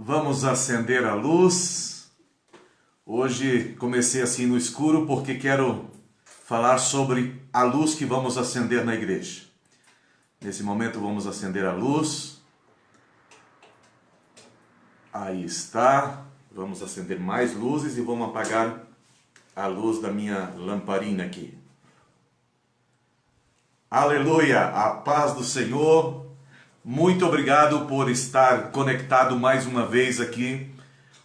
Vamos acender a luz. Hoje comecei assim no escuro porque quero falar sobre a luz que vamos acender na igreja. Nesse momento vamos acender a luz. Aí está. Vamos acender mais luzes e vamos apagar a luz da minha lamparina aqui. Aleluia! A paz do Senhor. Muito obrigado por estar conectado mais uma vez aqui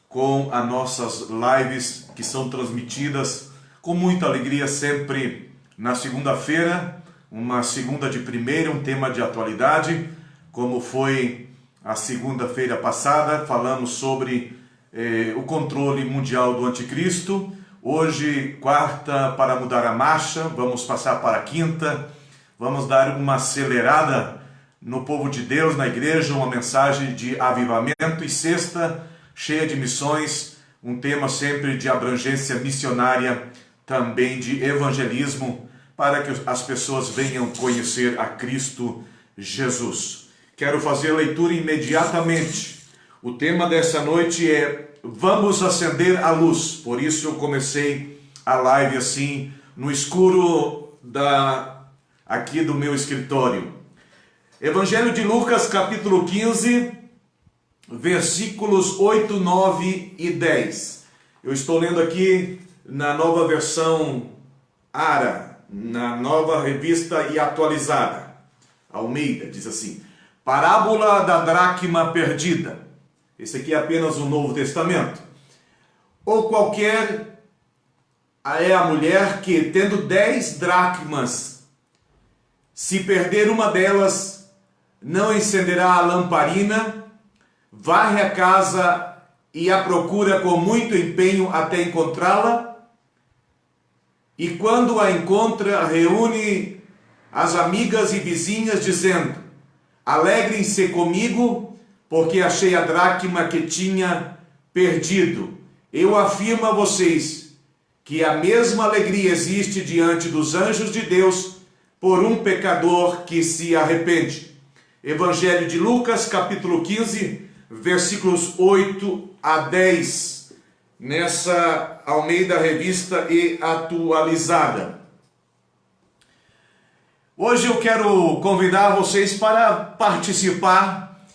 com as nossas lives que são transmitidas com muita alegria sempre na segunda-feira, uma segunda de primeira, um tema de atualidade, como foi a segunda-feira passada, falamos sobre o controle mundial do anticristo. Hoje, quarta, para mudar a marcha, vamos passar para a quinta, vamos dar uma acelerada no povo de Deus, na igreja, uma mensagem de avivamento. E sexta, cheia de missões, um tema sempre de abrangência missionária, também de evangelismo, para que as pessoas venham conhecer a Cristo Jesus. Quero fazer a leitura imediatamente. O tema dessa noite é Vamos acender a luz. Por isso eu comecei a live assim, no escuro aqui do meu escritório. Evangelho de Lucas, capítulo 15, versículos 8, 9 e 10. Eu estou lendo aqui na nova versão ARA, na nova revista e atualizada. Almeida diz assim: Parábola da dracma perdida. Esse aqui é apenas o Novo Testamento. Ou qualquer é a mulher que, tendo 10 dracmas, se perder uma delas, não encenderá a lamparina, varre a casa e a procura com muito empenho até encontrá-la, e quando a encontra, reúne as amigas e vizinhas, dizendo: Alegrem-se comigo, porque achei a dracma que tinha perdido. Eu afirmo a vocês que a mesma alegria existe diante dos anjos de Deus por um pecador que se arrepende. Evangelho de Lucas, capítulo 15, versículos 8 a 10, nessa Almeida Revista e Atualizada. Hoje eu quero convidar vocês para participar.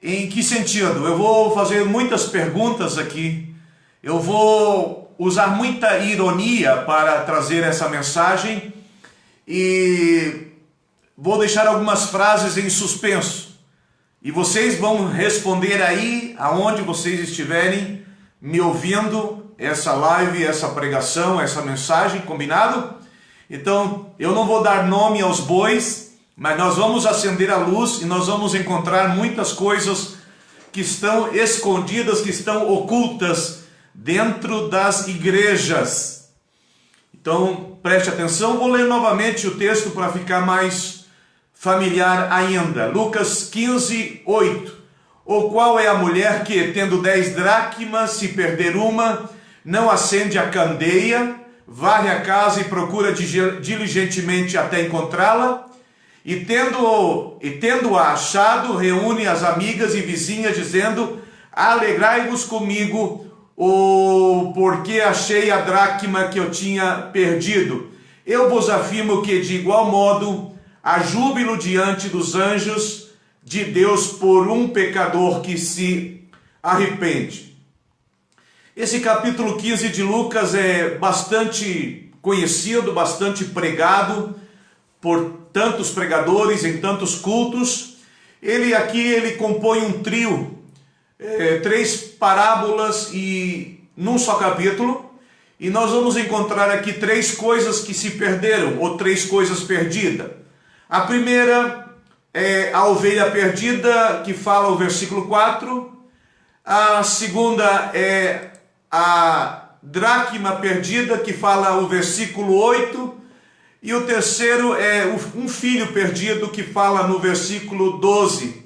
Em que sentido? Eu vou fazer muitas perguntas aqui, eu vou usar muita ironia para trazer essa mensagem e vou deixar algumas frases em suspenso. E vocês vão responder aí, aonde vocês estiverem me ouvindo, essa live, essa pregação, essa mensagem, combinado? Então, eu não vou dar nome aos bois, mas nós vamos acender a luz e nós vamos encontrar muitas coisas que estão escondidas, que estão ocultas dentro das igrejas. Então, preste atenção, vou ler novamente o texto para ficar mais familiar ainda. Lucas 15, 8. Ou qual é a mulher que, tendo 10 dracmas, se perder uma, não acende a candeia, varre a casa e procura diligentemente até encontrá-la? E tendo-a achado, reúne as amigas e vizinhas, dizendo: Alegrai-vos comigo, porque achei a dracma que eu tinha perdido. Eu vos afirmo que, de igual modo, há júbilo diante dos anjos de Deus por um pecador que se arrepende. Esse capítulo 15 de Lucas é bastante conhecido, bastante pregado por tantos pregadores em tantos cultos. Ele compõe um trio, 3 parábolas e num só capítulo. E nós vamos encontrar aqui 3 coisas que se perderam, ou 3 coisas perdidas. A primeira é a ovelha perdida, que fala o versículo 4. A segunda é a dracma perdida, que fala o versículo 8. E o terceiro é um filho perdido, que fala no versículo 12.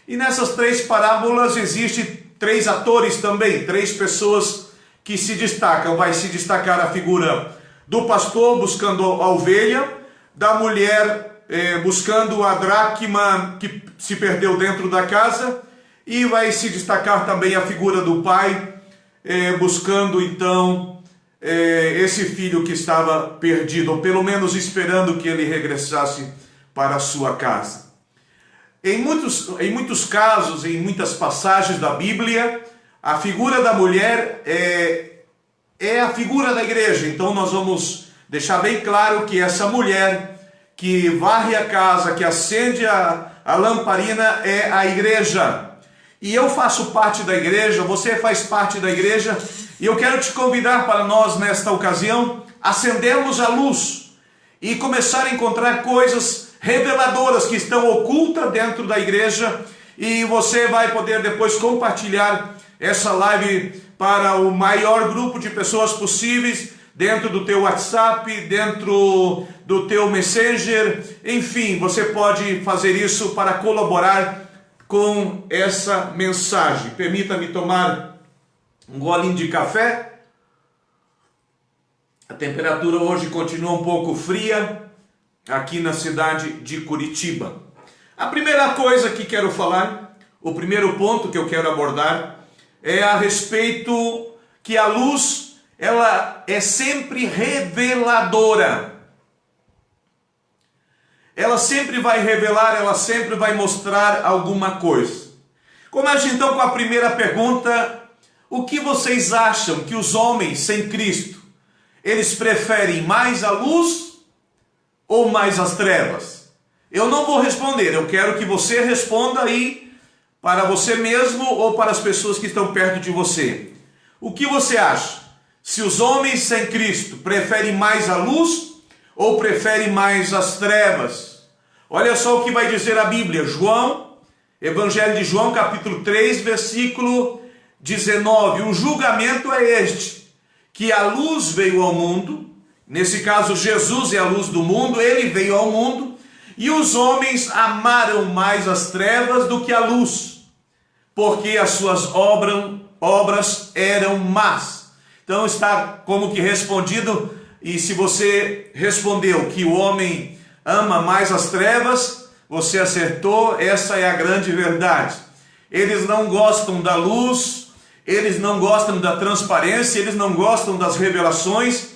E nessas 3 parábolas existem 3 atores também, 3 pessoas que se destacam. Vai se destacar a figura do pastor buscando a ovelha, da mulher buscando a dracma que se perdeu dentro da casa, E vai se destacar também a figura do pai, buscando então esse filho que estava perdido, ou pelo menos esperando que ele regressasse para a sua casa. Em muitos casos, em muitas passagens da Bíblia, a figura da mulher é a figura da igreja. Então nós vamos deixar bem claro que essa mulher que varre a casa, que acende a lamparina, é a igreja. E eu faço parte da igreja, você faz parte da igreja, e eu quero te convidar para nós, nesta ocasião, acendermos a luz e começar a encontrar coisas reveladoras que estão ocultas dentro da igreja, e você vai poder depois compartilhar essa live para o maior grupo de pessoas possíveis, dentro do teu WhatsApp, dentro do teu Messenger, enfim, você pode fazer isso para colaborar com essa mensagem. Permita-me tomar um golinho de café. A temperatura hoje continua um pouco fria aqui na cidade de Curitiba. A primeira coisa que quero falar, o primeiro ponto que eu quero abordar, é a respeito que a luz, ela é sempre reveladora. Ela sempre vai revelar, ela sempre vai mostrar alguma coisa. Comece então com a primeira pergunta. O que vocês acham que os homens sem Cristo, eles preferem mais a luz ou mais as trevas? Eu não vou responder, eu quero que você responda aí para você mesmo ou para as pessoas que estão perto de você. O que você acha? Se os homens sem Cristo preferem mais a luz ou preferem mais as trevas? Olha só o que vai dizer a Bíblia. Evangelho de João, capítulo 3, versículo 19. O julgamento é este, que a luz veio ao mundo, nesse caso Jesus é a luz do mundo, ele veio ao mundo, e os homens amaram mais as trevas do que a luz, porque as suas obras eram más. Então está como que respondido, e se você respondeu que o homem ama mais as trevas, você acertou, essa é a grande verdade. Eles não gostam da luz, eles não gostam da transparência, eles não gostam das revelações,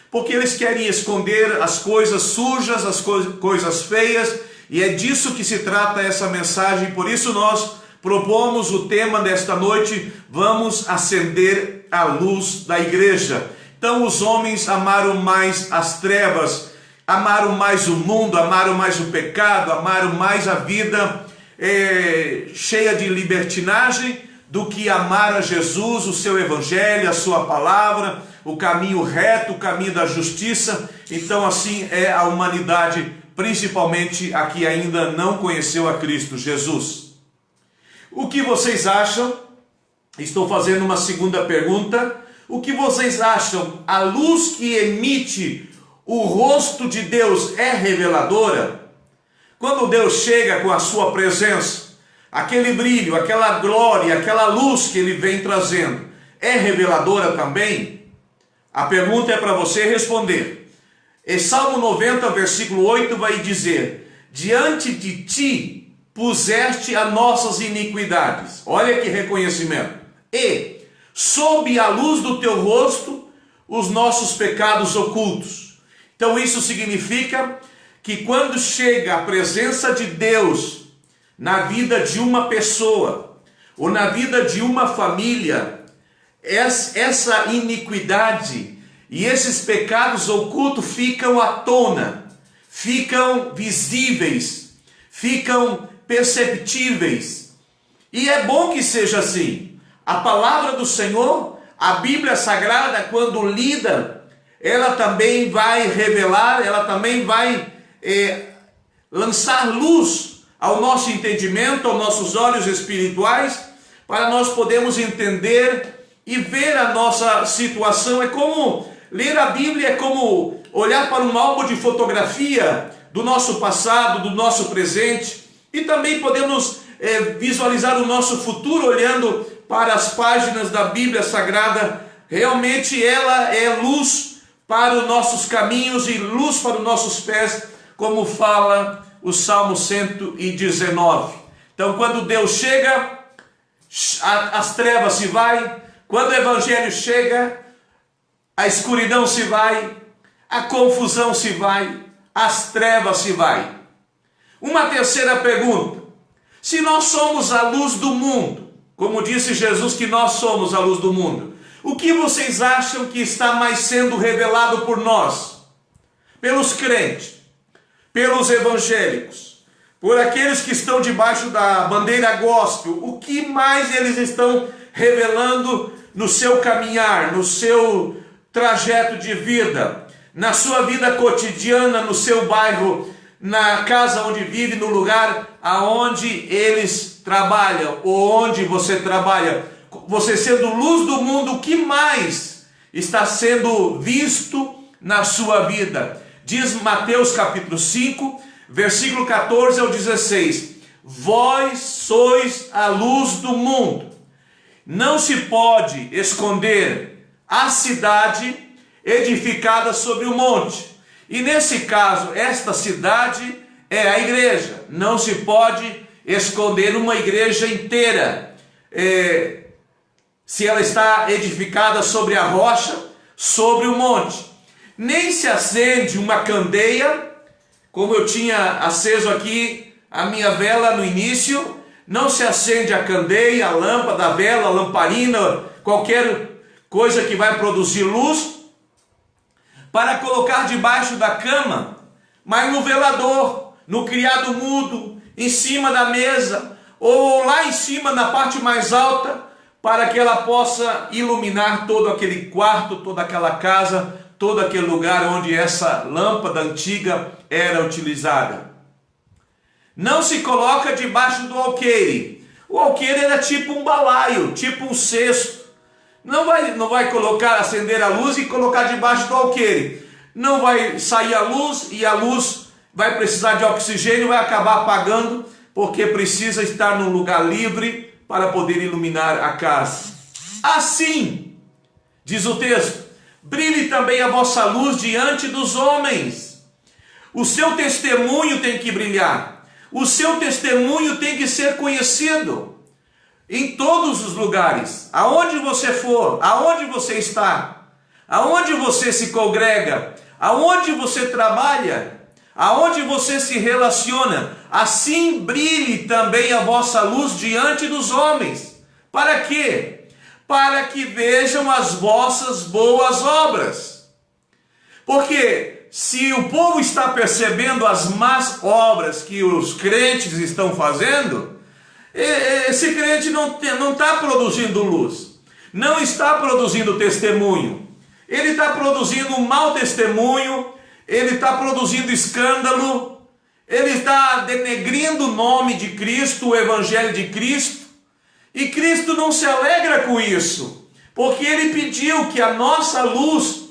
porque eles querem esconder as coisas sujas, as coisas feias, e é disso que se trata essa mensagem. Por isso nós propomos o tema desta noite: vamos acender a luz da igreja. Então os homens amaram mais as trevas, amaram mais o mundo, amaram mais o pecado, amaram mais a vida cheia de libertinagem, do que amar a Jesus, o seu evangelho, a sua palavra, o caminho reto, o caminho da justiça. Então assim é a humanidade, principalmente a que ainda não conheceu a Cristo Jesus. O que vocês acham? Estou fazendo uma segunda pergunta. O que vocês acham? A luz que emite o rosto de Deus é reveladora? Quando Deus chega com a sua presença, aquele brilho, aquela glória, aquela luz que ele vem trazendo, é reveladora também? A pergunta é para você responder. E Salmo 90, versículo 8 vai dizer: diante de ti puseste as nossas iniquidades. Olha que reconhecimento. E sob a luz do teu rosto os nossos pecados ocultos. Então isso significa que quando chega a presença de Deus na vida de uma pessoa, ou na vida de uma família, essa iniquidade e esses pecados ocultos ficam à tona, ficam visíveis, ficam perceptíveis. E é bom que seja assim. A palavra do Senhor, a Bíblia Sagrada, quando lida, ela também vai revelar, ela também vai lançar luz ao nosso entendimento, aos nossos olhos espirituais, para nós podermos entender e ver a nossa situação. É como ler a Bíblia, é como olhar para um álbum de fotografia do nosso passado, do nosso presente, e também podemos visualizar o nosso futuro olhando para as páginas da Bíblia Sagrada. Realmente ela é luz para os nossos caminhos e luz para os nossos pés, como fala o Salmo 119. Então quando Deus chega, as trevas se vai. Quando o evangelho chega, a escuridão se vai, a confusão se vai, as trevas se vai. Uma terceira pergunta: se nós somos a luz do mundo, como disse Jesus que nós somos a luz do mundo, o que vocês acham que está mais sendo revelado por nós? Pelos crentes, pelos evangélicos, por aqueles que estão debaixo da bandeira gospel, o que mais eles estão revelando no seu caminhar, no seu trajeto de vida, na sua vida cotidiana, no seu bairro, na casa onde vive, no lugar aonde eles trabalham, ou onde você trabalha? Você sendo luz do mundo, o que mais está sendo visto na sua vida? Diz Mateus capítulo 5, versículo 14 ao 16: vós sois a luz do mundo. Não se pode esconder a cidade edificada sobre o monte. E nesse caso, esta cidade é a igreja. Não se pode esconder uma igreja inteira. Se ela está edificada sobre a rocha, sobre o monte. Nem se acende uma candeia, como eu tinha aceso aqui a minha vela no início, não se acende a candeia, a lâmpada, a vela, a lamparina, qualquer coisa que vai produzir luz, para colocar debaixo da cama, mas no velador, no criado mudo, em cima da mesa, ou lá em cima na parte mais alta, para que ela possa iluminar todo aquele quarto, toda aquela casa, todo aquele lugar onde essa lâmpada antiga era utilizada. Não se coloca debaixo do alqueire. O alqueire era tipo um balaio, tipo um cesto. Não vai colocar, acender a luz e colocar debaixo do alqueire. Não vai sair a luz e a luz vai precisar de oxigênio e vai acabar apagando, porque precisa estar num lugar livre para poder iluminar a casa. Assim, diz o texto, brilhe também a vossa luz diante dos homens. O seu testemunho tem que brilhar. O seu testemunho tem que ser conhecido em todos os lugares. Aonde você for, aonde você está, aonde você se congrega, aonde você trabalha, aonde você se relaciona, assim brilhe também a vossa luz diante dos homens. Para quê? Para que vejam as vossas boas obras. Porque se o povo está percebendo as más obras que os crentes estão fazendo, esse crente não está produzindo luz, não está produzindo testemunho, ele está produzindo um mau testemunho, ele está produzindo escândalo, ele está denegrindo o nome de Cristo, o Evangelho de Cristo, e Cristo não se alegra com isso, porque ele pediu que a nossa luz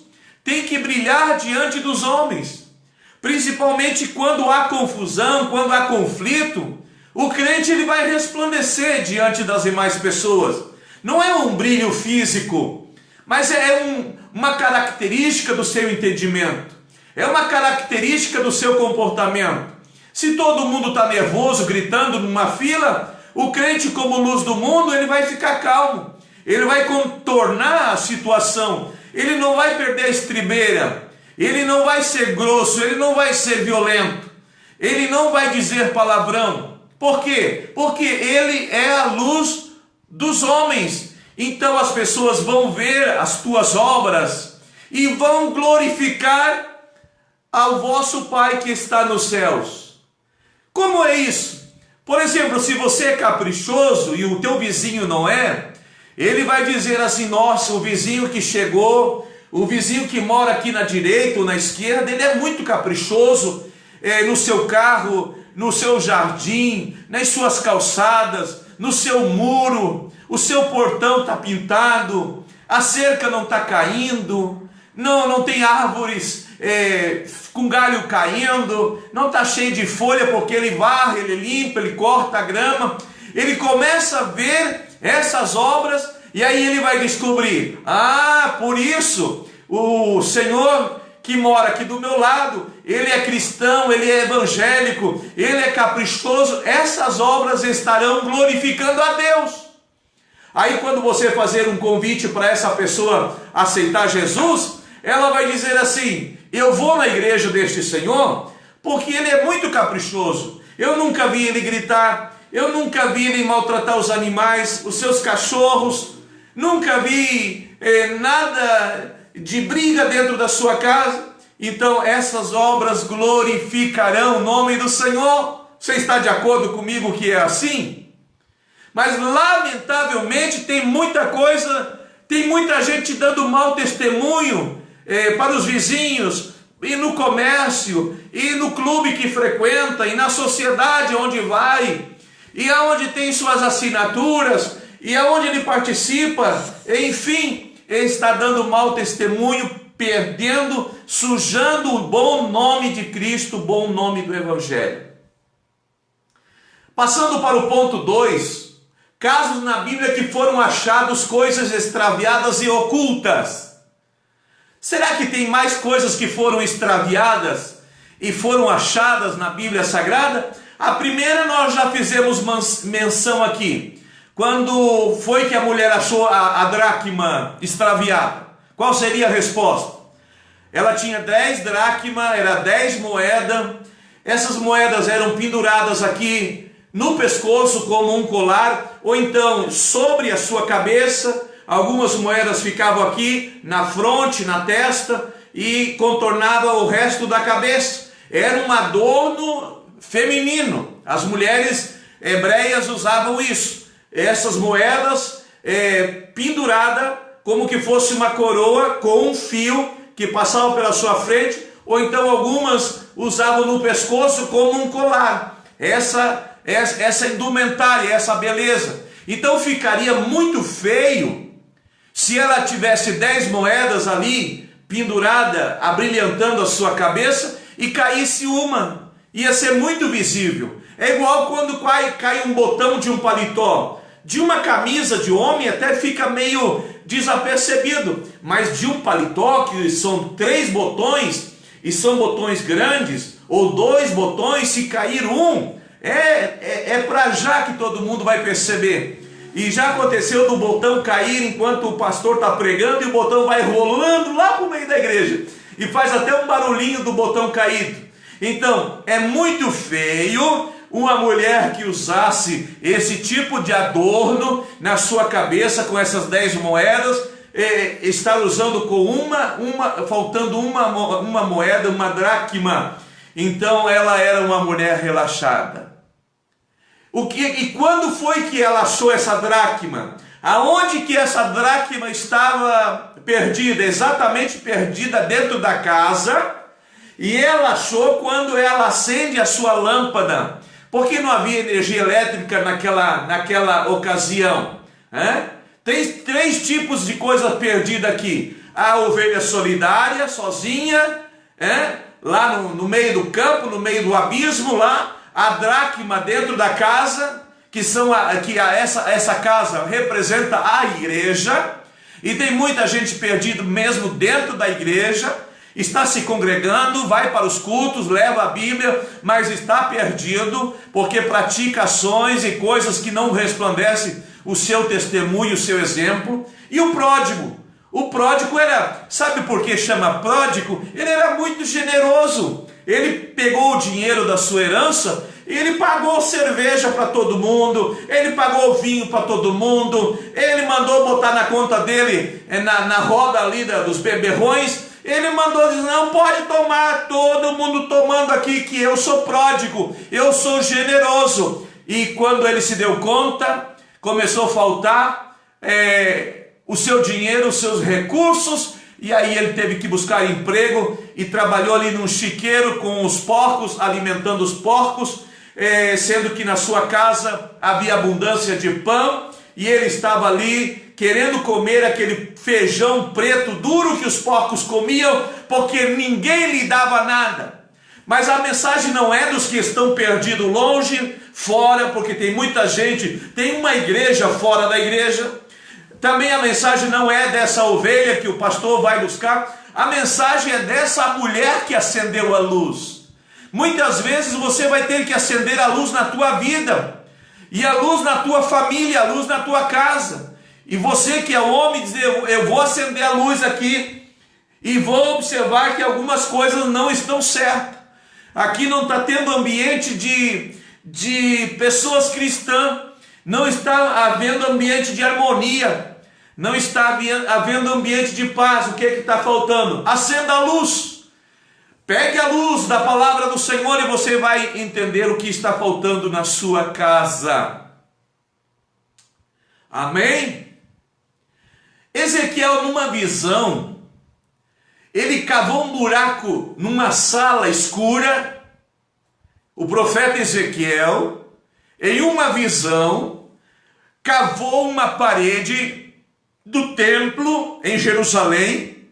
tem que brilhar diante dos homens, principalmente quando há confusão, quando há conflito. O crente ele vai resplandecer diante das demais pessoas. Não é um brilho físico, mas é uma característica do seu entendimento, é uma característica do seu comportamento. Se todo mundo está nervoso, gritando numa fila, o crente, como luz do mundo, ele vai ficar calmo, ele vai contornar a situação. Ele não vai perder a estribeira, ele não vai ser grosso, ele não vai ser violento, ele não vai dizer palavrão. Por quê? Porque ele é a luz dos homens. Então as pessoas vão ver as tuas obras e vão glorificar ao vosso Pai que está nos céus. Como é isso? Por exemplo, se você é caprichoso e o teu vizinho não é, ele vai dizer assim: nossa, o vizinho que chegou, o vizinho que mora aqui na direita ou na esquerda, ele é muito caprichoso no seu carro, no seu jardim, nas suas calçadas, no seu muro, o seu portão está pintado, a cerca não está caindo, não tem árvores com galho caindo, não está cheio de folha, porque ele varre, ele limpa, ele corta a grama. Ele começa a ver essas obras e aí ele vai descobrir: por isso o Senhor que mora aqui do meu lado, ele é cristão, ele é evangélico, ele é caprichoso. Essas obras estarão glorificando a Deus. Aí quando você fazer um convite para essa pessoa aceitar Jesus, ela vai dizer assim: eu vou na igreja deste senhor porque ele é muito caprichoso. Eu nunca vi ele gritar, eu nunca vi ele maltratar os animais, os seus cachorros, nunca vi nada de briga dentro da sua casa. Então essas obras glorificarão o nome do Senhor. Você está de acordo comigo que é assim? Mas lamentavelmente tem muita coisa, tem muita gente dando mau testemunho para os vizinhos, e no comércio, e no clube que frequenta, e na sociedade onde vai, e aonde tem suas assinaturas, e aonde ele participa, enfim, ele está dando mau testemunho, perdendo, sujando o bom nome de Cristo, o bom nome do Evangelho. Passando para o ponto 2, casos na Bíblia que foram achados coisas extraviadas e ocultas. Será que tem mais coisas que foram extraviadas e foram achadas na Bíblia Sagrada? A primeira nós já fizemos menção aqui. Quando foi que a mulher achou a dracma extraviada? Qual seria a resposta? Ela tinha 10 dracmas, era 10 moedas. Essas moedas eram penduradas aqui no pescoço como um colar, ou então sobre a sua cabeça. Algumas moedas ficavam aqui na fronte, na testa, e contornava o resto da cabeça. Era um adorno feminino. As mulheres hebreias usavam isso. Essas moedas penduradas como que fosse uma coroa com um fio que passava pela sua frente, ou então algumas usavam no pescoço como um colar. Essa indumentária, essa beleza. Então ficaria muito feio se ela tivesse 10 moedas ali, pendurada, abrilhantando a sua cabeça, e caísse uma. Ia ser muito visível. É igual quando cai um botão de um paletó. De uma camisa de homem até fica meio desapercebido. Mas de um paletó, que são 3 botões, e são botões grandes, ou 2 botões, se cair um, é para já que todo mundo vai perceber. E já aconteceu do botão cair enquanto o pastor está pregando, e o botão vai rolando lá para o meio da igreja, e faz até um barulhinho do botão caído. Então, é muito feio uma mulher que usasse esse tipo de adorno na sua cabeça com essas 10 moedas, estar usando com faltando uma moeda, uma dracma. Então ela era uma mulher relaxada. E quando foi que ela achou essa dracma? Aonde que essa dracma estava perdida? Exatamente perdida dentro da casa. E ela achou quando ela acende a sua lâmpada. Porque não havia energia elétrica naquela ocasião. Tem 3 tipos de coisa perdida aqui. A ovelha solidária, sozinha, lá no meio do campo, no meio do abismo lá. A dracma dentro da casa, essa casa representa a igreja, e tem muita gente perdida mesmo dentro da igreja, está se congregando, vai para os cultos, leva a Bíblia, mas está perdido, porque pratica ações e coisas que não resplandecem o seu testemunho, o seu exemplo. E o pródigo? O pródigo era, sabe por que chama pródigo? Ele era muito generoso. Ele pegou o dinheiro da sua herança e ele pagou cerveja para todo mundo, ele pagou vinho para todo mundo, ele mandou botar na conta dele, na roda ali dos beberrões, ele mandou dizer: não pode tomar, todo mundo tomando aqui, que eu sou pródigo, eu sou generoso. E quando ele se deu conta, começou a faltar o seu dinheiro, os seus recursos, e aí ele teve que buscar emprego e trabalhou ali num chiqueiro com os porcos, alimentando os porcos, sendo que na sua casa havia abundância de pão, e ele estava ali querendo comer aquele feijão preto duro que os porcos comiam, porque ninguém lhe dava nada. Mas a mensagem não é dos que estão perdidos longe, fora, porque tem muita gente, tem uma igreja fora da igreja. Também a mensagem não é dessa ovelha que o pastor vai buscar, a mensagem é dessa mulher que acendeu a luz. Muitas vezes você vai ter que acender a luz na tua vida, e a luz na tua família, a luz na tua casa. E você que é homem, dizer, eu vou acender a luz aqui e vou observar que algumas coisas não estão certas. Aqui não está tendo ambiente de pessoas cristãs, não está havendo ambiente de harmonia, não está havendo ambiente de paz. O que está faltando? Acenda a luz. Pegue a luz da palavra do Senhor e você vai entender o que está faltando na sua casa. Amém? Ezequiel, numa visão, ele cavou um buraco numa sala escura. O profeta Ezequiel, em uma visão, cavou uma parede do templo em Jerusalém,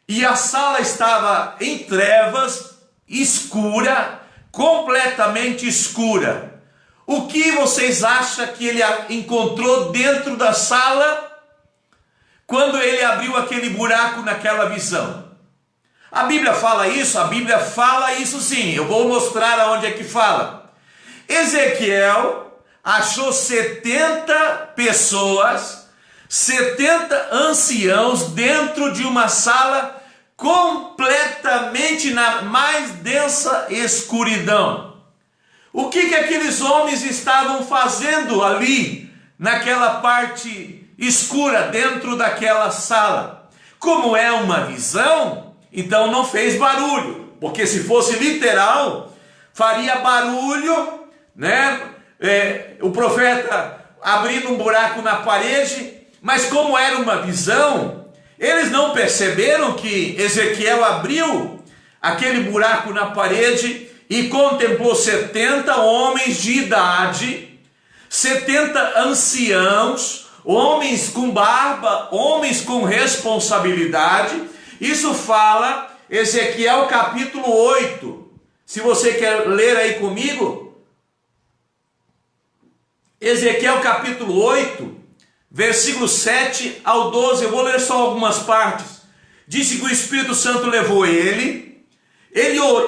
e a sala estava em trevas, escura, completamente escura. O que vocês acham que ele encontrou dentro da sala quando ele abriu aquele buraco naquela visão? A Bíblia fala isso? A Bíblia fala isso sim. Eu vou mostrar aonde é que fala. Ezequiel achou 70 pessoas, 70 anciãos dentro de uma sala completamente na mais densa escuridão. O que aqueles homens estavam fazendo ali, naquela parte escura, dentro daquela sala? Como é uma visão, então não fez barulho, porque se fosse literal, faria barulho, né? O profeta abrindo um buraco na parede, mas como era uma visão, eles não perceberam que Ezequiel abriu aquele buraco na parede e contemplou 70 homens de idade, 70 anciãos, homens com barba, homens com responsabilidade. Isso fala Ezequiel capítulo 8. Se você quer ler aí comigo, Ezequiel capítulo 8, versículos 7 ao 12, eu vou ler só algumas partes. Disse que o Espírito Santo levou ele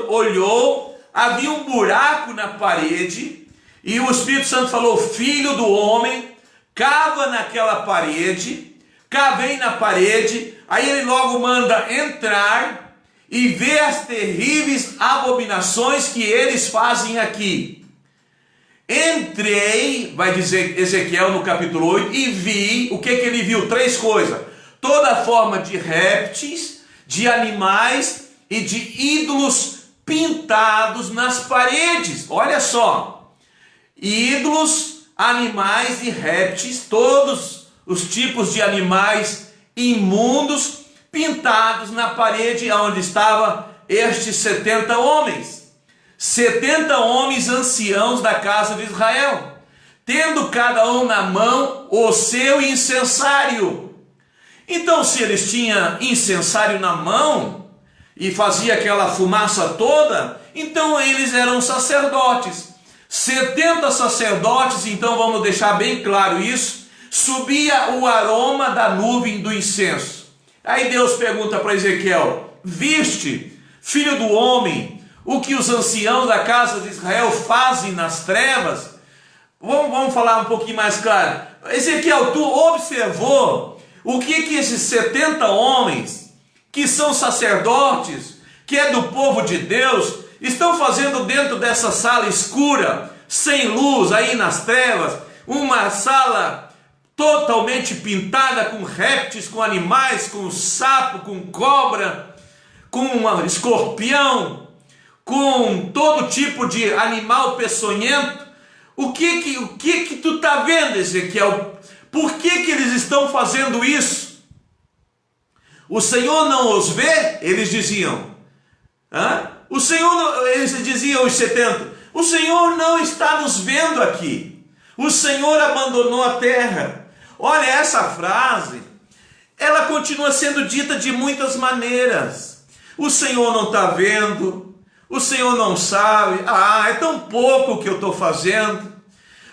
olhou, havia um buraco na parede, e o Espírito Santo falou: filho do homem, cava naquela parede. Cavei na parede. Aí ele logo manda entrar e ver as terríveis abominações que eles fazem aqui. Entrei, vai dizer Ezequiel no capítulo 8, e vi, o que ele viu? 3 coisas: toda forma de répteis, de animais e de ídolos pintados nas paredes. Olha só, ídolos, animais e répteis, todos os tipos de animais imundos pintados na parede onde estavam estes 70 homens. 70 homens anciãos da casa de Israel, tendo cada um na mão o seu incensário. Então, se eles tinham incensário na mão e fazia aquela fumaça toda, então eles eram sacerdotes. 70 sacerdotes, então vamos deixar bem claro isso, subia o aroma da nuvem do incenso. Aí Deus pergunta para Ezequiel: viste, filho do homem, o que os anciãos da casa de Israel fazem nas trevas? Vamos falar um pouquinho mais claro. Ezequiel, tu observou o que esses 70 homens, que são sacerdotes, que é do povo de Deus, estão fazendo dentro dessa sala escura, sem luz, aí nas trevas, uma sala totalmente pintada com répteis, com animais, com sapo, com cobra, com um escorpião, com todo tipo de animal peçonhento? O que tu está vendo, Ezequiel? Por que eles estão fazendo isso? O Senhor não os vê? Eles diziam. O Senhor, eles diziam, os 70, o Senhor não está nos vendo aqui. O Senhor abandonou a terra. Olha, essa frase, ela continua sendo dita de muitas maneiras. O Senhor não está vendo, o Senhor não sabe, é tão pouco que eu estou fazendo.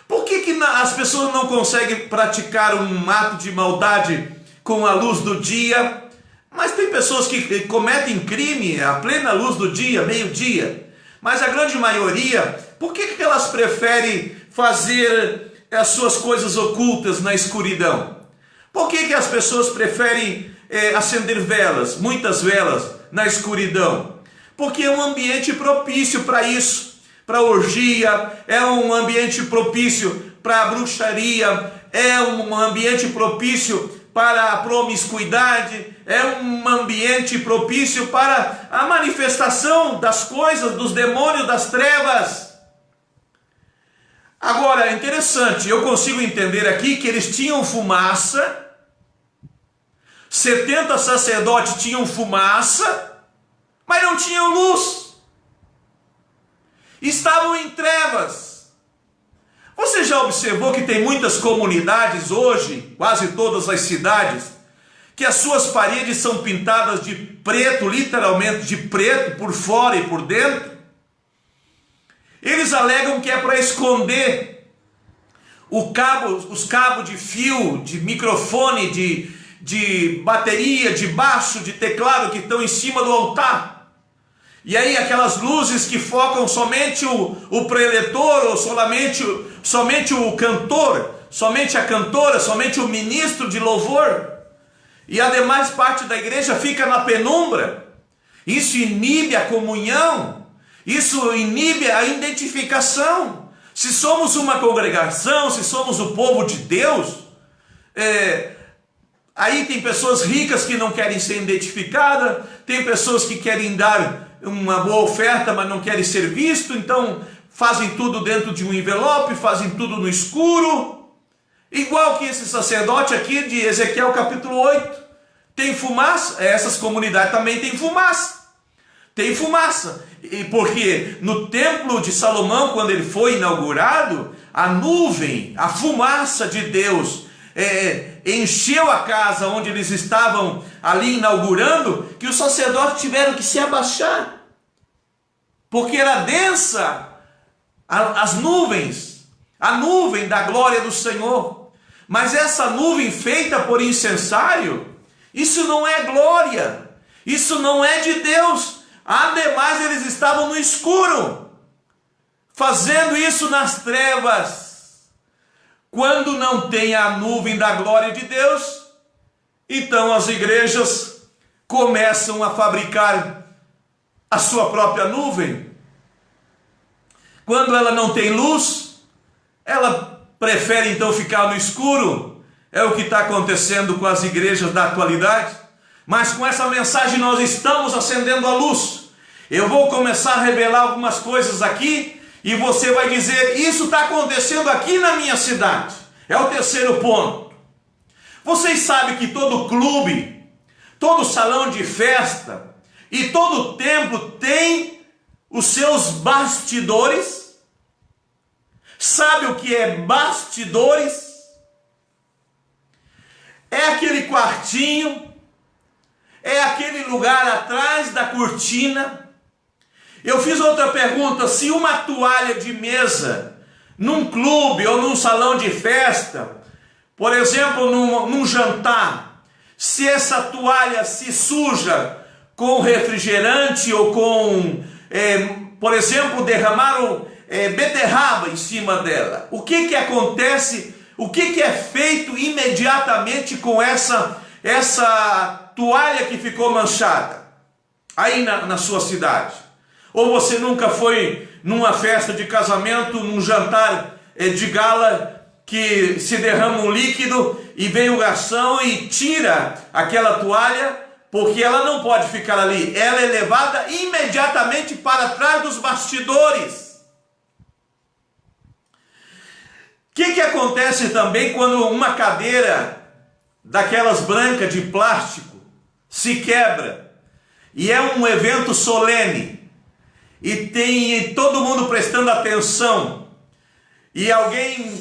Por que as pessoas não conseguem praticar um ato de maldade com a luz do dia? Mas tem pessoas que cometem crime à plena luz do dia, meio-dia. Mas a grande maioria, por que elas preferem fazer as suas coisas ocultas na escuridão? Por que as pessoas preferem acender velas, muitas velas, na escuridão? Porque é um ambiente propício para isso, para orgia, é um ambiente propício para bruxaria, é um ambiente propício para a promiscuidade, é um ambiente propício para a manifestação das coisas, dos demônios, das trevas. Agora, é interessante, eu consigo entender aqui que eles tinham fumaça, 70 sacerdotes tinham fumaça, mas não tinham luz, estavam em trevas. Você já observou que tem muitas comunidades hoje, quase todas as cidades, que as suas paredes são pintadas de preto, literalmente de preto, por fora e por dentro? Eles alegam que é para esconder os cabos de fio, de microfone, de bateria, de baixo, de teclado que estão em cima do altar. E aí aquelas luzes que focam somente o preletor, ou somente o cantor, somente a cantora, somente o ministro de louvor. E a demais parte da igreja fica na penumbra. Isso inibe a comunhão, isso inibe a identificação. Se somos uma congregação, se somos o povo de Deus, aí tem pessoas ricas que não querem ser identificadas, tem pessoas que querem dar uma boa oferta, mas não querem ser visto, então fazem tudo dentro de um envelope, fazem tudo no escuro, igual que esse sacerdote aqui de Ezequiel capítulo 8, tem fumaça, essas comunidades também têm fumaça, e porque no templo de Salomão, quando ele foi inaugurado, a nuvem, a fumaça de Deus, encheu a casa onde eles estavam ali inaugurando, que os sacerdotes tiveram que se abaixar, porque era densa as nuvens, a nuvem da glória do Senhor. Mas essa nuvem feita por incensário, isso não é glória, isso não é de Deus. Ademais, eles estavam no escuro, fazendo isso nas trevas. Quando não tem a nuvem da glória de Deus, então as igrejas começam a fabricar a sua própria nuvem. Quando ela não tem luz, ela prefere então ficar no escuro. É o que está acontecendo com as igrejas da atualidade. Mas com essa mensagem nós estamos acendendo a luz. Eu vou começar a revelar algumas coisas aqui, e você vai dizer: isso está acontecendo aqui na minha cidade. É o terceiro ponto. Vocês sabem que todo clube, todo salão de festa e todo templo tem os seus bastidores. Sabe o que é bastidores? É aquele quartinho, é aquele lugar atrás da cortina. Eu fiz outra pergunta: se uma toalha de mesa num clube ou num salão de festa, por exemplo, num jantar, se essa toalha se suja com refrigerante ou com, por exemplo, derramaram beterraba em cima dela, o que acontece? O que é feito imediatamente com essa toalha que ficou manchada aí na sua cidade? Ou você nunca foi numa festa de casamento, num jantar de gala, que se derrama um líquido e vem o garçom e tira aquela toalha, porque ela não pode ficar ali, ela é levada imediatamente para trás dos bastidores. O que acontece também quando uma cadeira daquelas brancas de plástico se quebra, e é um evento solene, e tem todo mundo prestando atenção, e alguém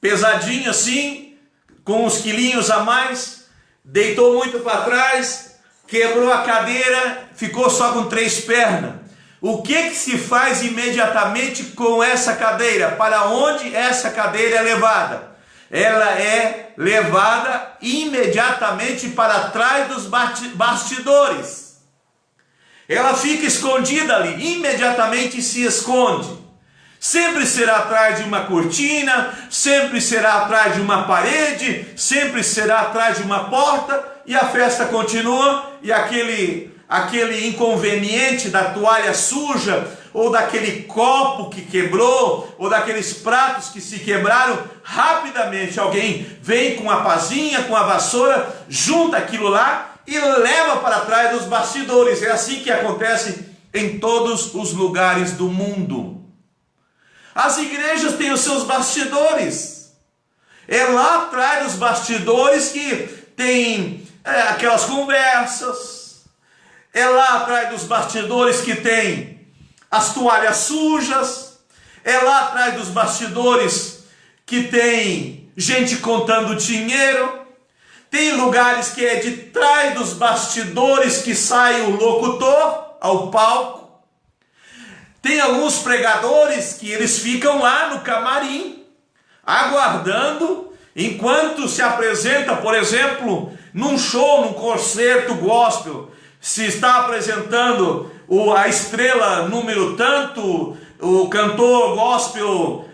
pesadinho assim, com uns quilinhos a mais, deitou muito para trás, quebrou a cadeira, ficou só com 3 pernas. O que se faz imediatamente com essa cadeira? Para onde essa cadeira é levada? Ela é levada imediatamente para trás dos bastidores. Ela fica escondida ali, imediatamente se esconde. Sempre será atrás de uma cortina, sempre será atrás de uma parede, sempre será atrás de uma porta, e a festa continua, e aquele inconveniente da toalha suja, ou daquele copo que quebrou, ou daqueles pratos que se quebraram, rapidamente alguém vem com a pazinha, com a vassoura, junta aquilo lá e leva para trás dos bastidores. É assim que acontece em todos os lugares do mundo. As igrejas têm os seus bastidores. É lá atrás dos bastidores que tem aquelas conversas. É lá atrás dos bastidores que tem as toalhas sujas. É lá atrás dos bastidores que tem gente contando dinheiro. Tem lugares que é de trás dos bastidores que sai o locutor ao palco. Tem alguns pregadores que eles ficam lá no camarim, aguardando, enquanto se apresenta, por exemplo, num show, num concerto gospel, se está apresentando a estrela número tanto, o cantor gospel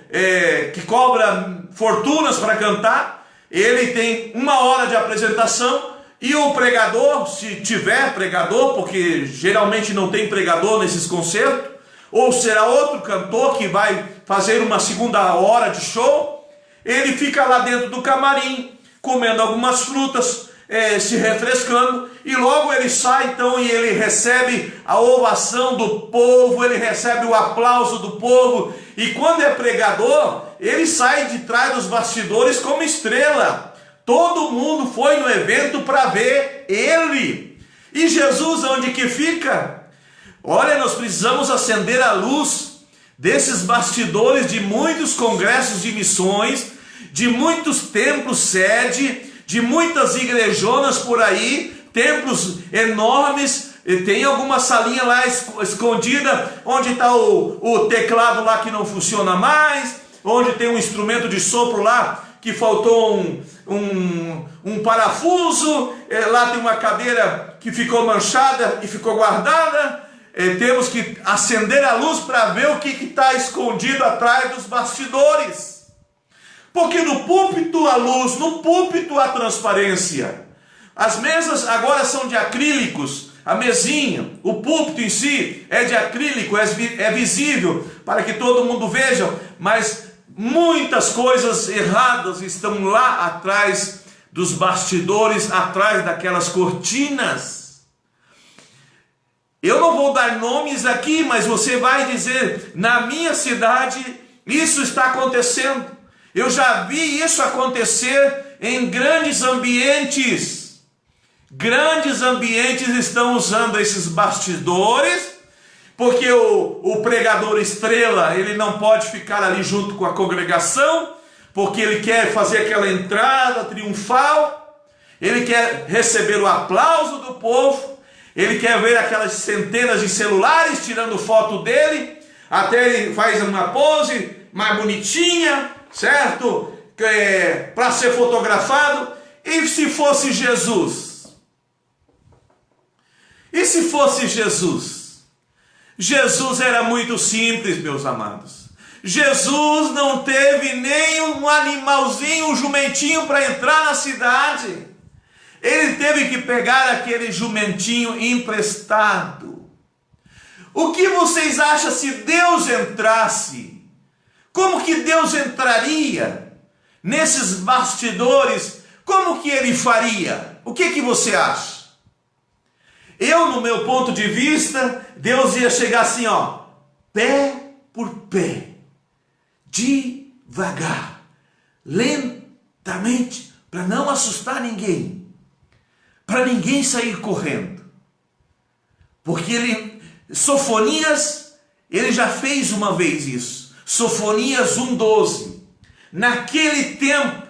que cobra fortunas para cantar, ele tem 1 hora de apresentação, e o pregador, se tiver pregador, porque geralmente não tem pregador nesses concertos, ou será outro cantor que vai fazer uma 2ª hora de show, ele fica lá dentro do camarim, comendo algumas frutas, se refrescando, e logo ele sai então e ele recebe a ovação do povo, ele recebe o aplauso do povo, e quando é pregador, ele sai de trás dos bastidores como estrela. Todo mundo foi no evento para ver ele. E Jesus onde que fica? Olha, nós precisamos acender a luz desses bastidores de muitos congressos de missões, de muitos templos sede, de muitas igrejonas por aí, templos enormes. Tem alguma salinha lá escondida, onde está o teclado lá que não funciona mais, onde tem um instrumento de sopro lá que faltou um parafuso, lá tem uma cadeira que ficou manchada e ficou guardada. Temos que acender a luz para ver o que está escondido atrás dos bastidores. Porque no púlpito a luz, no púlpito a transparência. As mesas agora são de acrílicos, a mesinha, o púlpito em si é de acrílico, é visível para que todo mundo veja, mas muitas coisas erradas estão lá atrás dos bastidores, atrás daquelas cortinas. Eu não vou dar nomes aqui, mas você vai dizer, na minha cidade isso está acontecendo. Eu já vi isso acontecer em grandes ambientes. Grandes ambientes estão usando esses bastidores, porque o pregador estrela, ele não pode ficar ali junto com a congregação, porque ele quer fazer aquela entrada triunfal, ele quer receber o aplauso do povo, ele quer ver aquelas centenas de celulares tirando foto dele, até ele faz uma pose mais bonitinha, certo? Para ser fotografado. E se fosse Jesus? E se fosse Jesus? Jesus era muito simples, meus amados. Jesus não teve nem um animalzinho, um jumentinho para entrar na cidade. Ele teve que pegar aquele jumentinho emprestado. O que vocês acham se Deus entrasse? Como que Deus entraria nesses bastidores? Como que ele faria? O que você acha? Eu, no meu ponto de vista, Deus ia chegar assim, ó, pé por pé, devagar, lentamente, para não assustar ninguém, para ninguém sair correndo. Porque Sofonias, ele já fez uma vez isso. Sofonias 1:12. Naquele tempo,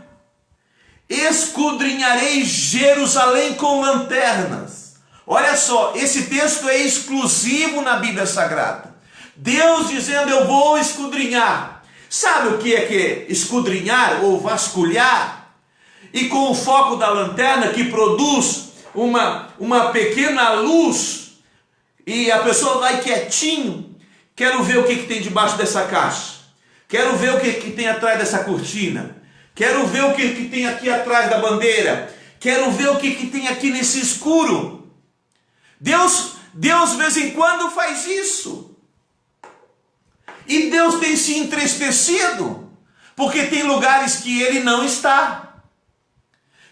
esquadrinharei Jerusalém com lanternas. Olha só, esse texto é exclusivo na Bíblia Sagrada. Deus dizendo, eu vou esquadrinhar. Sabe o que é esquadrinhar ou vasculhar? E com o foco da lanterna que produz uma pequena luz, e a pessoa vai quietinho, quero ver o que tem debaixo dessa caixa. Quero ver o que tem atrás dessa cortina. Quero ver o que tem aqui atrás da bandeira. Quero ver o que tem aqui nesse escuro. Deus de vez em quando faz isso. E Deus tem se entristecido, porque tem lugares que Ele não está.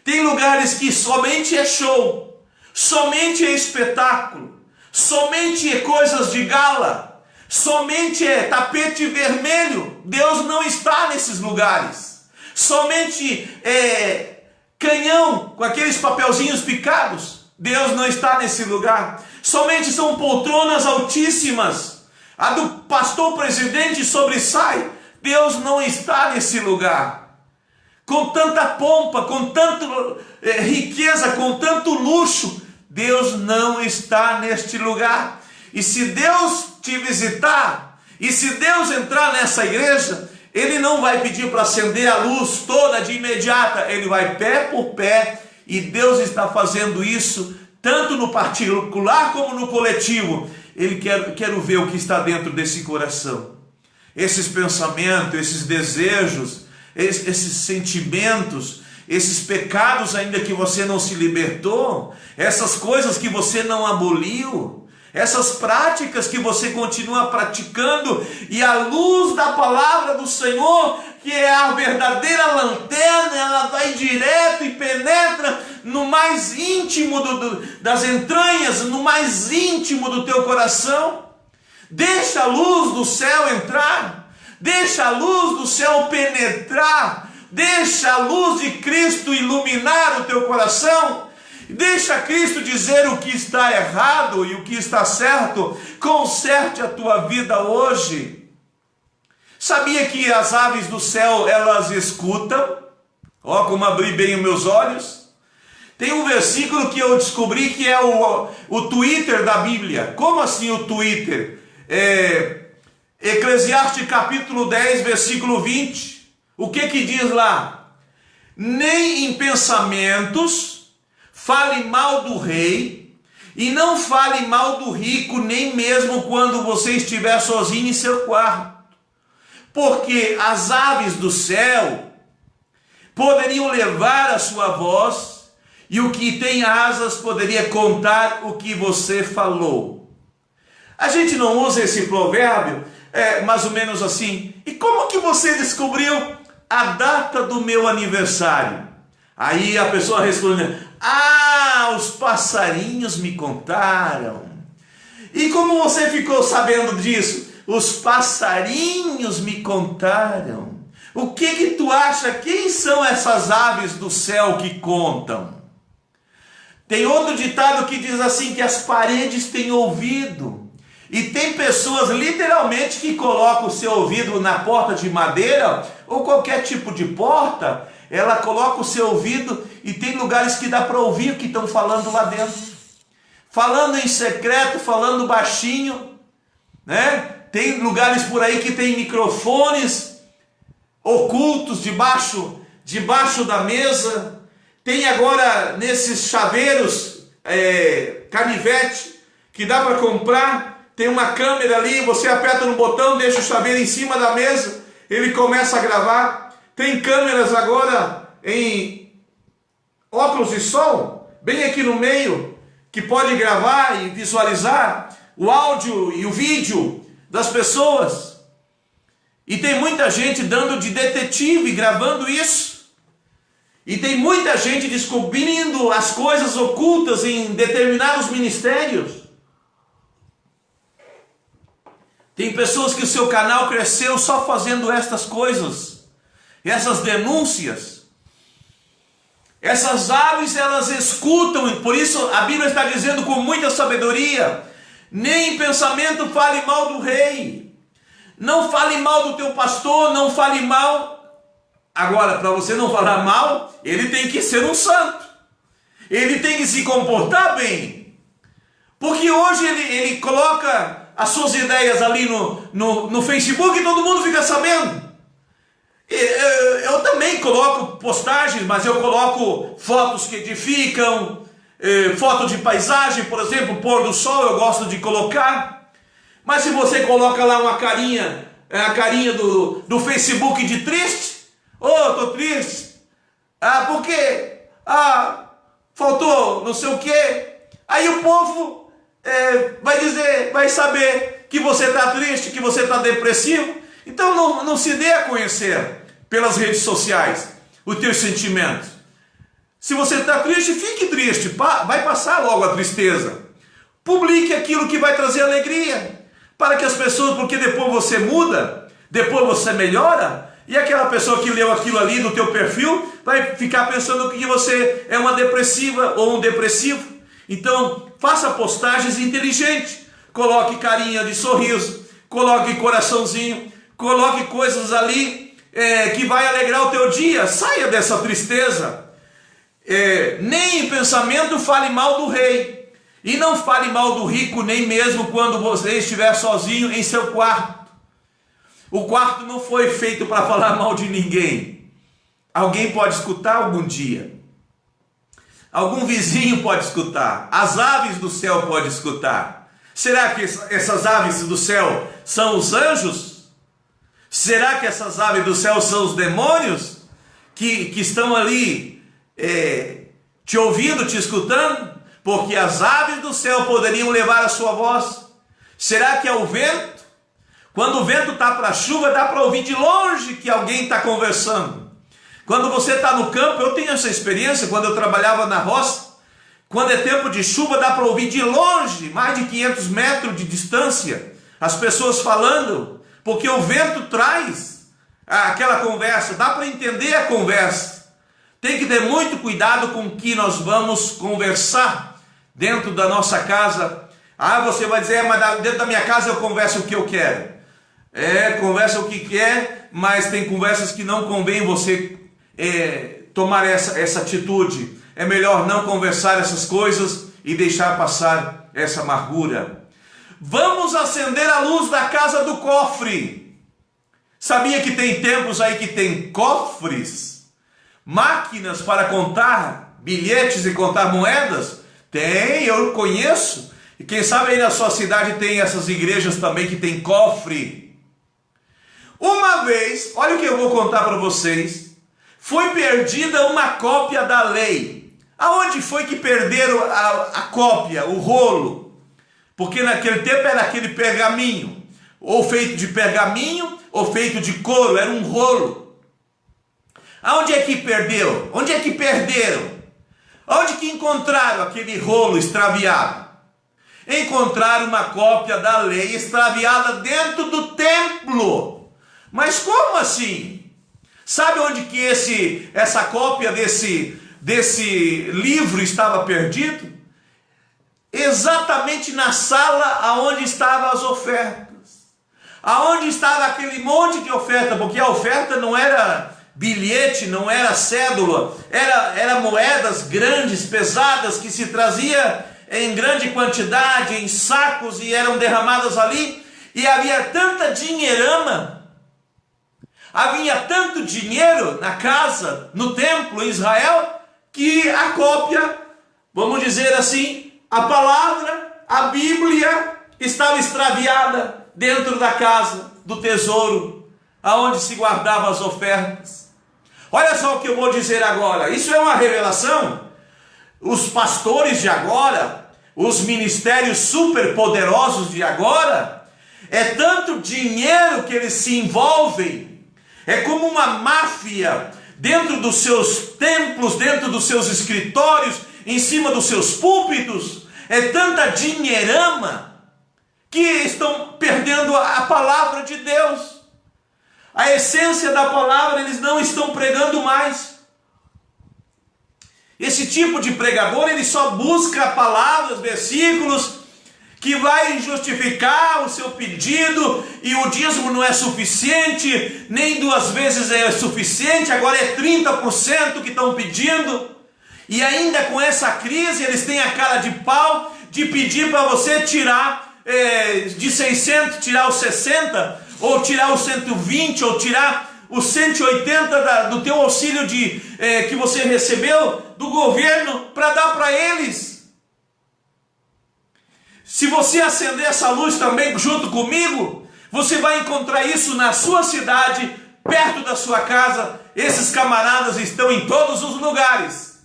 Tem lugares que somente é show, somente é espetáculo, somente é coisas de gala, somente é tapete vermelho. Deus não está nesses lugares. Somente é canhão com aqueles papelzinhos picados. Deus não está nesse lugar. Somente são poltronas altíssimas. A do pastor presidente sobressai. Deus não está nesse lugar. Com tanta pompa, com tanta riqueza, com tanto luxo, Deus não está neste lugar. E se Deus te visitar, e se Deus entrar nessa igreja, Ele não vai pedir para acender a luz toda de imediata. Ele vai pé por pé. E Deus está fazendo isso tanto no particular como no coletivo. Ele quero ver o que está dentro desse coração. Esses pensamentos, esses desejos, esses sentimentos, esses pecados ainda que você não se libertou, essas coisas que você não aboliu, essas práticas que você continua praticando, e a luz da palavra do Senhor, que é a verdadeira lanterna, ela vai direto e penetra no mais íntimo das entranhas, no mais íntimo do teu coração. Deixa a luz do céu entrar, deixa a luz do céu penetrar, deixa a luz de Cristo iluminar o teu coração. Deixa Cristo dizer o que está errado e o que está certo. Conserte a tua vida hoje. Sabia que as aves do céu, elas escutam? Ó, como abri bem os meus olhos. Tem um versículo que eu descobri que é o Twitter da Bíblia. Como assim o Twitter? Eclesiastes capítulo 10, versículo 20. O que diz lá? Nem em pensamentos fale mal do rei, e não fale mal do rico, nem mesmo quando você estiver sozinho em seu quarto. Porque as aves do céu poderiam levar a sua voz, e o que tem asas poderia contar o que você falou. A gente não usa esse provérbio, mais ou menos assim: e como que você descobriu a data do meu aniversário? Aí a pessoa responde: ah, os passarinhos me contaram. E como você ficou sabendo disso? Os passarinhos me contaram. O que tu acha? Quem são essas aves do céu que contam? Tem outro ditado que diz assim, que as paredes têm ouvido. E tem pessoas literalmente que colocam o seu ouvido na porta de madeira, ou qualquer tipo de porta. Ela coloca o seu ouvido e tem lugares que dá para ouvir o que estão falando lá dentro. Falando em secreto, falando baixinho, né? Tem lugares por aí que tem microfones ocultos debaixo da mesa. Tem agora nesses chaveiros, canivete, que dá para comprar. Tem uma câmera ali, você aperta no botão, deixa o chaveiro em cima da mesa, ele começa a gravar. Tem câmeras agora em óculos de som, bem aqui no meio, que pode gravar e visualizar o áudio e o vídeo das pessoas. E tem muita gente dando de detetive, gravando isso. E tem muita gente descobrindo as coisas ocultas em determinados ministérios. Tem pessoas que o seu canal cresceu só fazendo estas coisas. Essas denúncias, essas aves, elas escutam. Por isso a Bíblia está dizendo com muita sabedoria: nem em pensamento fale mal do rei, não fale mal do teu pastor, não fale mal. Agora, para você não falar mal, ele tem que ser um santo, ele tem que se comportar bem, porque hoje ele coloca as suas ideias ali no Facebook e todo mundo fica sabendo. Eu também coloco postagens, mas eu coloco fotos que edificam, foto de paisagem, por exemplo, pôr do sol, eu gosto de colocar. Mas se você coloca lá uma carinha a carinha do Facebook de triste. Tô triste. Por quê? Faltou não sei o quê. Aí o povo vai saber que você está triste, que você está depressivo. Então não se dê a conhecer pelas redes sociais os teus sentimentos. Se você está triste, fique triste, vai passar logo a tristeza. Publique aquilo que vai trazer alegria, para que as pessoas, porque depois você muda, depois você melhora, e aquela pessoa que leu aquilo ali no teu perfil vai ficar pensando que você é uma depressiva ou um depressivo. Então faça postagens inteligentes, coloque carinha de sorriso, coloque coraçãozinho, coloque coisas ali que vai alegrar o teu dia. Saia dessa tristeza. Nem em pensamento fale mal do rei, e não fale mal do rico, nem mesmo quando você estiver sozinho em seu quarto. O quarto não foi feito para falar mal de ninguém. Alguém pode escutar algum dia, algum vizinho pode escutar, as aves do céu podem escutar. Será que essas aves do céu são os anjos? Será que essas aves do céu são os demônios que estão ali te ouvindo, te escutando? Porque as aves do céu poderiam levar a sua voz. Será que é o vento? Quando o vento está para a chuva, dá para ouvir de longe que alguém está conversando. Quando você está no campo, eu tenho essa experiência, quando eu trabalhava na roça, quando é tempo de chuva, dá para ouvir de longe, mais de 500 metros de distância, as pessoas falando, porque o vento traz aquela conversa, dá para entender a conversa. Tem que ter muito cuidado com o que nós vamos conversar dentro da nossa casa. Você vai dizer, mas dentro da minha casa eu converso o que eu quero. Conversa o que quer, mas tem conversas que não convém você tomar essa atitude. É melhor não conversar essas coisas e deixar passar essa amargura. Vamos acender a luz da casa do cofre. Sabia que tem templos aí que tem cofres? Máquinas para contar bilhetes e contar moedas? Tem, eu conheço. E quem sabe aí na sua cidade tem essas igrejas também que tem cofre. Uma vez, olha o que eu vou contar para vocês, foi perdida uma cópia da lei. Aonde foi que perderam a cópia, o rolo? Porque naquele tempo era aquele pergaminho, ou feito de pergaminho, ou feito de couro, era um rolo. Aonde é que perdeu? Onde é que perderam? Onde que encontraram aquele rolo extraviado? Encontraram uma cópia da lei extraviada dentro do templo. Mas como assim? Sabe onde que essa cópia desse livro estava perdido? Exatamente na sala aonde estavam as ofertas. Aonde estava aquele monte de oferta, porque a oferta não era bilhete, não era cédula, era moedas grandes, pesadas, que se trazia em grande quantidade, em sacos, e eram derramadas ali, e havia tanta dinheirama, havia tanto dinheiro na casa, no templo em Israel, que a cópia, vamos dizer assim, a palavra, a Bíblia, estava extraviada dentro da casa do tesouro, aonde se guardavam as ofertas. Olha só o que eu vou dizer agora, isso é uma revelação. Os pastores de agora, os ministérios superpoderosos de agora, é tanto dinheiro que eles se envolvem, é como uma máfia dentro dos seus templos, dentro dos seus escritórios, em cima dos seus púlpitos, é tanta dinheirama que estão perdendo a palavra de Deus. A essência da palavra eles não estão pregando mais. Esse tipo de pregador, ele só busca palavras, versículos, que vai justificar o seu pedido, e o dízimo não é suficiente, nem 2 vezes é suficiente, agora é 30% que estão pedindo, e ainda com essa crise, eles têm a cara de pau de pedir para você tirar de 600, tirar os 60, ou tirar os 120, ou tirar os 180 do teu auxílio que você recebeu do governo, para dar para eles. Se você acender essa luz também junto comigo, Você vai encontrar isso na sua cidade, perto da sua casa. Esses camaradas estão em todos os lugares.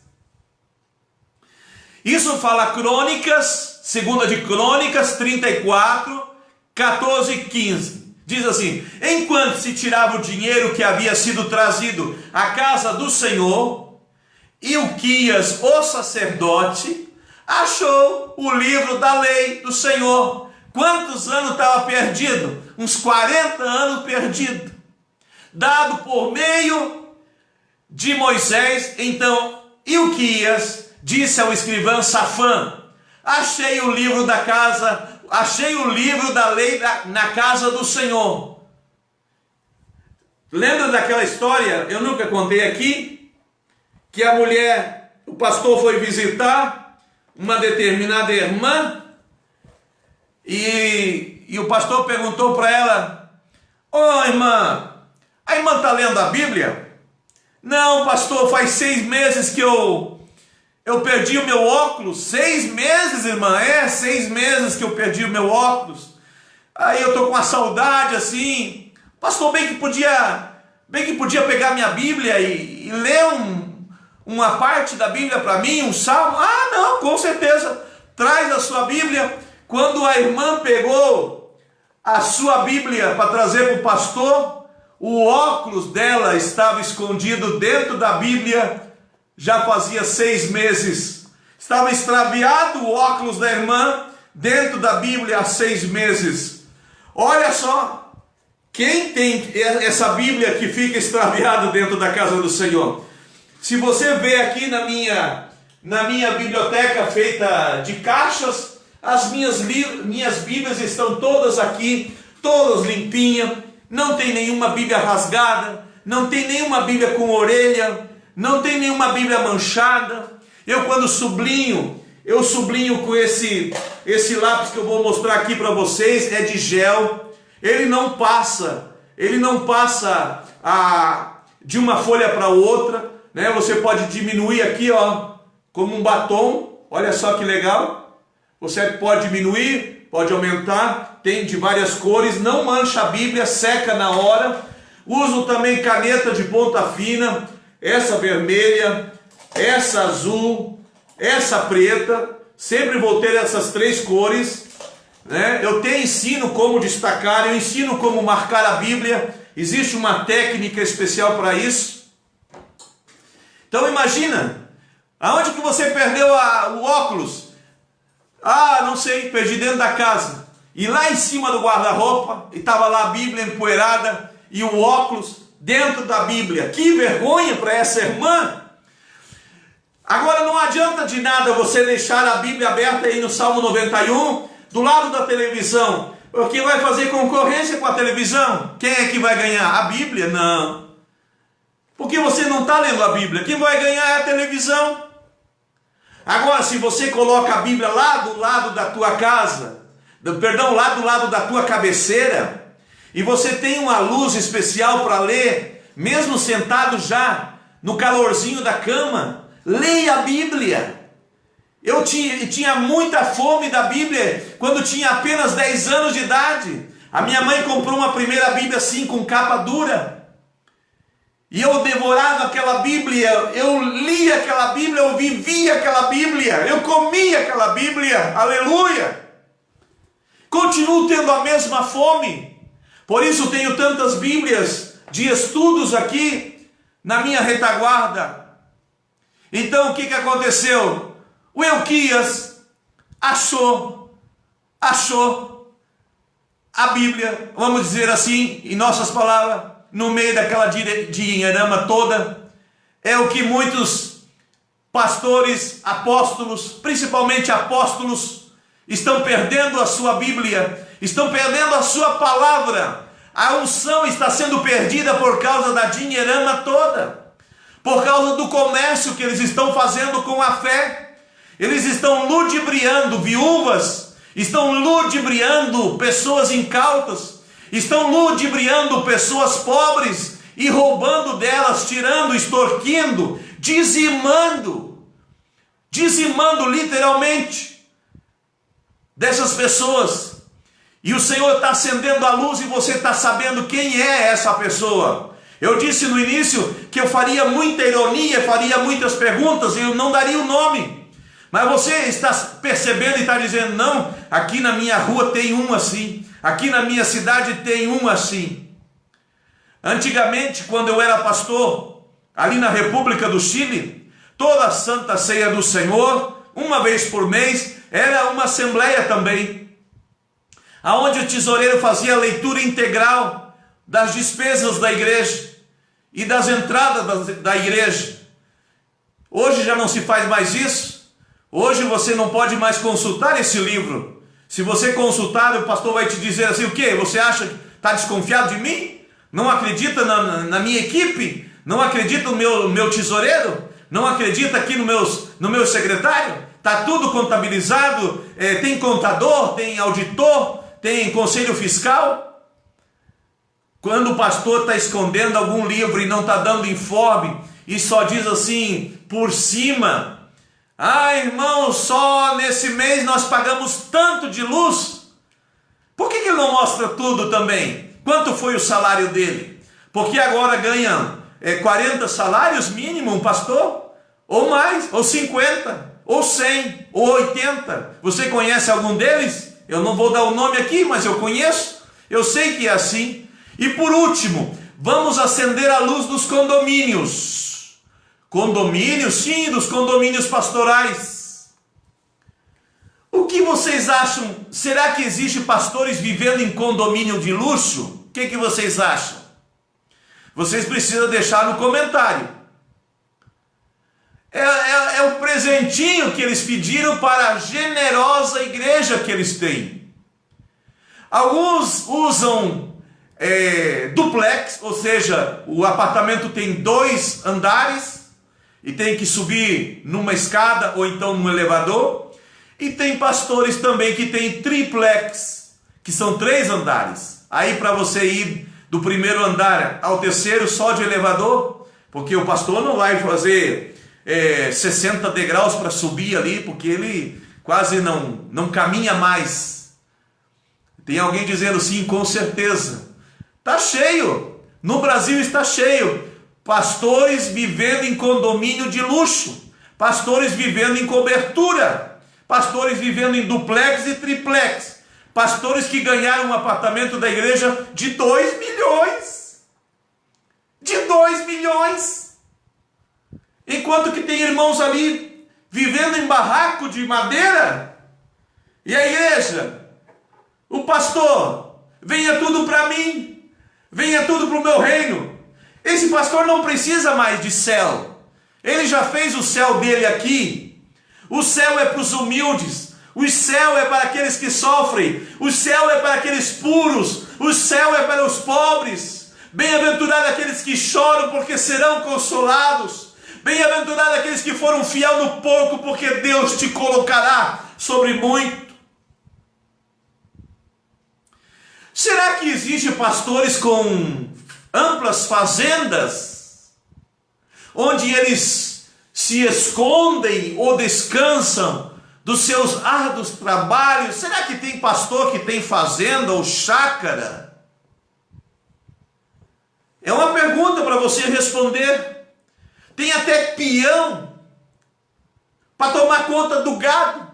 Isso fala Crônicas, 2 de Crônicas 34, 14 e 15. Diz assim: enquanto se tirava o dinheiro que havia sido trazido à casa do Senhor, Ilquias, o sacerdote, achou o livro da lei do Senhor. Quantos anos estava perdido? Uns 40 anos perdido. Dado por meio de Moisés. Então Ilquias disse ao escrivão Safã: achei o livro da casa, achei o livro da lei na casa do Senhor. Lembra daquela história, eu nunca contei aqui, que a mulher, o pastor foi visitar uma determinada irmã, e o pastor perguntou para ela: ô irmã, a irmã está lendo a Bíblia? Não, pastor, faz 6 meses que eu perdi o meu óculos. 6 meses, irmã? 6 meses que eu perdi o meu óculos. Aí eu estou com uma saudade assim. Pastor, bem que podia pegar minha Bíblia e ler uma parte da Bíblia para mim, um salmo. Ah, não, com certeza. Traz a sua Bíblia. Quando a irmã pegou a sua Bíblia para trazer para o pastor, o óculos dela estava escondido dentro da Bíblia. Já fazia 6 meses. Estava extraviado o óculos da irmã dentro da Bíblia há 6 meses. Olha só, quem tem essa Bíblia que fica extraviada dentro da casa do Senhor? Se você vê aqui na minha biblioteca feita de caixas, as minhas Bíblias estão todas aqui, todas limpinhas, não tem nenhuma Bíblia rasgada, não tem nenhuma Bíblia com orelha, não tem nenhuma Bíblia manchada. Eu quando sublinho, eu sublinho com esse lápis que eu vou mostrar aqui para vocês, é de gel. Ele não passa de uma folha para outra, né? Você pode diminuir aqui, ó, como um batom. Olha só que legal. Você pode diminuir, pode aumentar, tem de várias cores, não mancha a Bíblia, seca na hora. Uso também caneta de ponta fina, essa vermelha, essa azul, essa preta. Sempre vou ter essas 3 cores, né? Eu ensino como destacar, eu ensino como marcar a Bíblia. Existe uma técnica especial para isso. Então imagina, aonde que você perdeu o óculos? Ah, não sei, perdi dentro da casa. E lá em cima do guarda-roupa, e estava lá a Bíblia empoeirada e o óculos dentro da Bíblia. Que vergonha para essa irmã. Agora não adianta de nada você deixar a Bíblia aberta aí no Salmo 91, do lado da televisão, porque vai fazer concorrência com a televisão. Quem é que vai ganhar? A Bíblia? Não. Porque você não está lendo a Bíblia. Quem vai ganhar é a televisão. Agora, se você coloca a Bíblia lá do lado da tua casa, lá do lado da tua cabeceira, e você tem uma luz especial para ler, mesmo sentado já no calorzinho da cama, leia a Bíblia. Eu tinha muita fome da Bíblia quando tinha apenas 10 anos de idade. A minha mãe comprou uma primeira Bíblia assim, com capa dura. E eu devorava aquela Bíblia, eu lia aquela Bíblia, eu vivia aquela Bíblia, eu comia aquela Bíblia, aleluia! Continuo tendo a mesma fome, por isso tenho tantas Bíblias de estudos aqui na minha retaguarda. Então o que aconteceu? O Ilquias achou a Bíblia, vamos dizer assim, em nossas palavras, no meio daquela dinheirama toda. É o que muitos pastores, apóstolos, principalmente apóstolos, estão perdendo a sua Bíblia, estão perdendo a sua palavra. A unção está sendo perdida por causa da dinheirama toda, por causa do comércio que eles estão fazendo com a fé. Eles estão ludibriando viúvas, estão ludibriando pessoas incautas, estão ludibriando pessoas pobres e roubando delas, tirando, extorquindo, dizimando literalmente dessas pessoas. E o Senhor está acendendo a luz e você está sabendo quem é essa pessoa. Eu disse no início que eu faria muita ironia, faria muitas perguntas e eu não daria o nome. Mas você está percebendo e está dizendo, não, aqui na minha rua tem um assim, aqui na minha cidade tem um assim. Antigamente, quando eu era pastor, ali na República do Chile, toda a Santa Ceia do Senhor, uma vez por mês, era uma assembleia também, aonde o tesoureiro fazia a leitura integral das despesas da igreja e das entradas da igreja. Hoje já não se faz mais isso. Hoje você não pode mais consultar esse livro. Se você consultar, o pastor vai te dizer assim, o quê? Você acha que está desconfiado de mim? Não acredita na minha equipe? Não acredita no meu tesoureiro? Não acredita aqui no meu secretário? Está tudo contabilizado? Tem contador, tem auditor, tem conselho fiscal? Quando o pastor está escondendo algum livro e não está dando informe, e só diz assim, por cima, irmão, só nesse mês nós pagamos tanto de luz. Por que ele não mostra tudo também? Quanto foi o salário dele? Porque agora ganha 40 salários mínimo um pastor? Ou mais, ou 50, ou 100, ou 80. Você conhece algum deles? Eu não vou dar o nome aqui, mas eu conheço. Eu sei que é assim. E por último, vamos acender a luz dos condomínios. Condomínios, sim, dos condomínios pastorais. O que vocês acham? Será que existe pastores vivendo em condomínio de luxo? O que vocês acham? Vocês precisam deixar no comentário. É o presentinho que eles pediram para a generosa igreja que eles têm. Alguns usam duplex, ou seja, o apartamento tem 2 andares, e tem que subir numa escada ou então num elevador. E tem pastores também que tem triplex, que são 3 andares. Aí para você ir do primeiro andar ao terceiro só de elevador, porque o pastor não vai fazer 60 degraus para subir ali, porque ele quase não caminha mais. Tem alguém dizendo sim, com certeza. Está cheio, no Brasil está cheio. Pastores vivendo em condomínio de luxo, pastores vivendo em cobertura, pastores vivendo em duplex e triplex, pastores que ganharam um apartamento da igreja de 2 milhões. De 2 milhões. Enquanto que tem irmãos ali vivendo em barraco de madeira. E a igreja, o pastor, venha tudo para mim, venha tudo para o meu reino. Esse pastor não precisa mais de céu. Ele já fez o céu dele aqui. O céu é para os humildes. O céu é para aqueles que sofrem. O céu é para aqueles puros. O céu é para os pobres. Bem-aventurados aqueles que choram, porque serão consolados. Bem-aventurados aqueles que foram fiel no pouco, porque Deus te colocará sobre muito. Será que existe pastores com amplas fazendas, onde eles se escondem ou descansam dos seus árduos trabalhos? Será que tem pastor que tem fazenda ou chácara? É uma pergunta para você responder. Tem até peão para tomar conta do gado.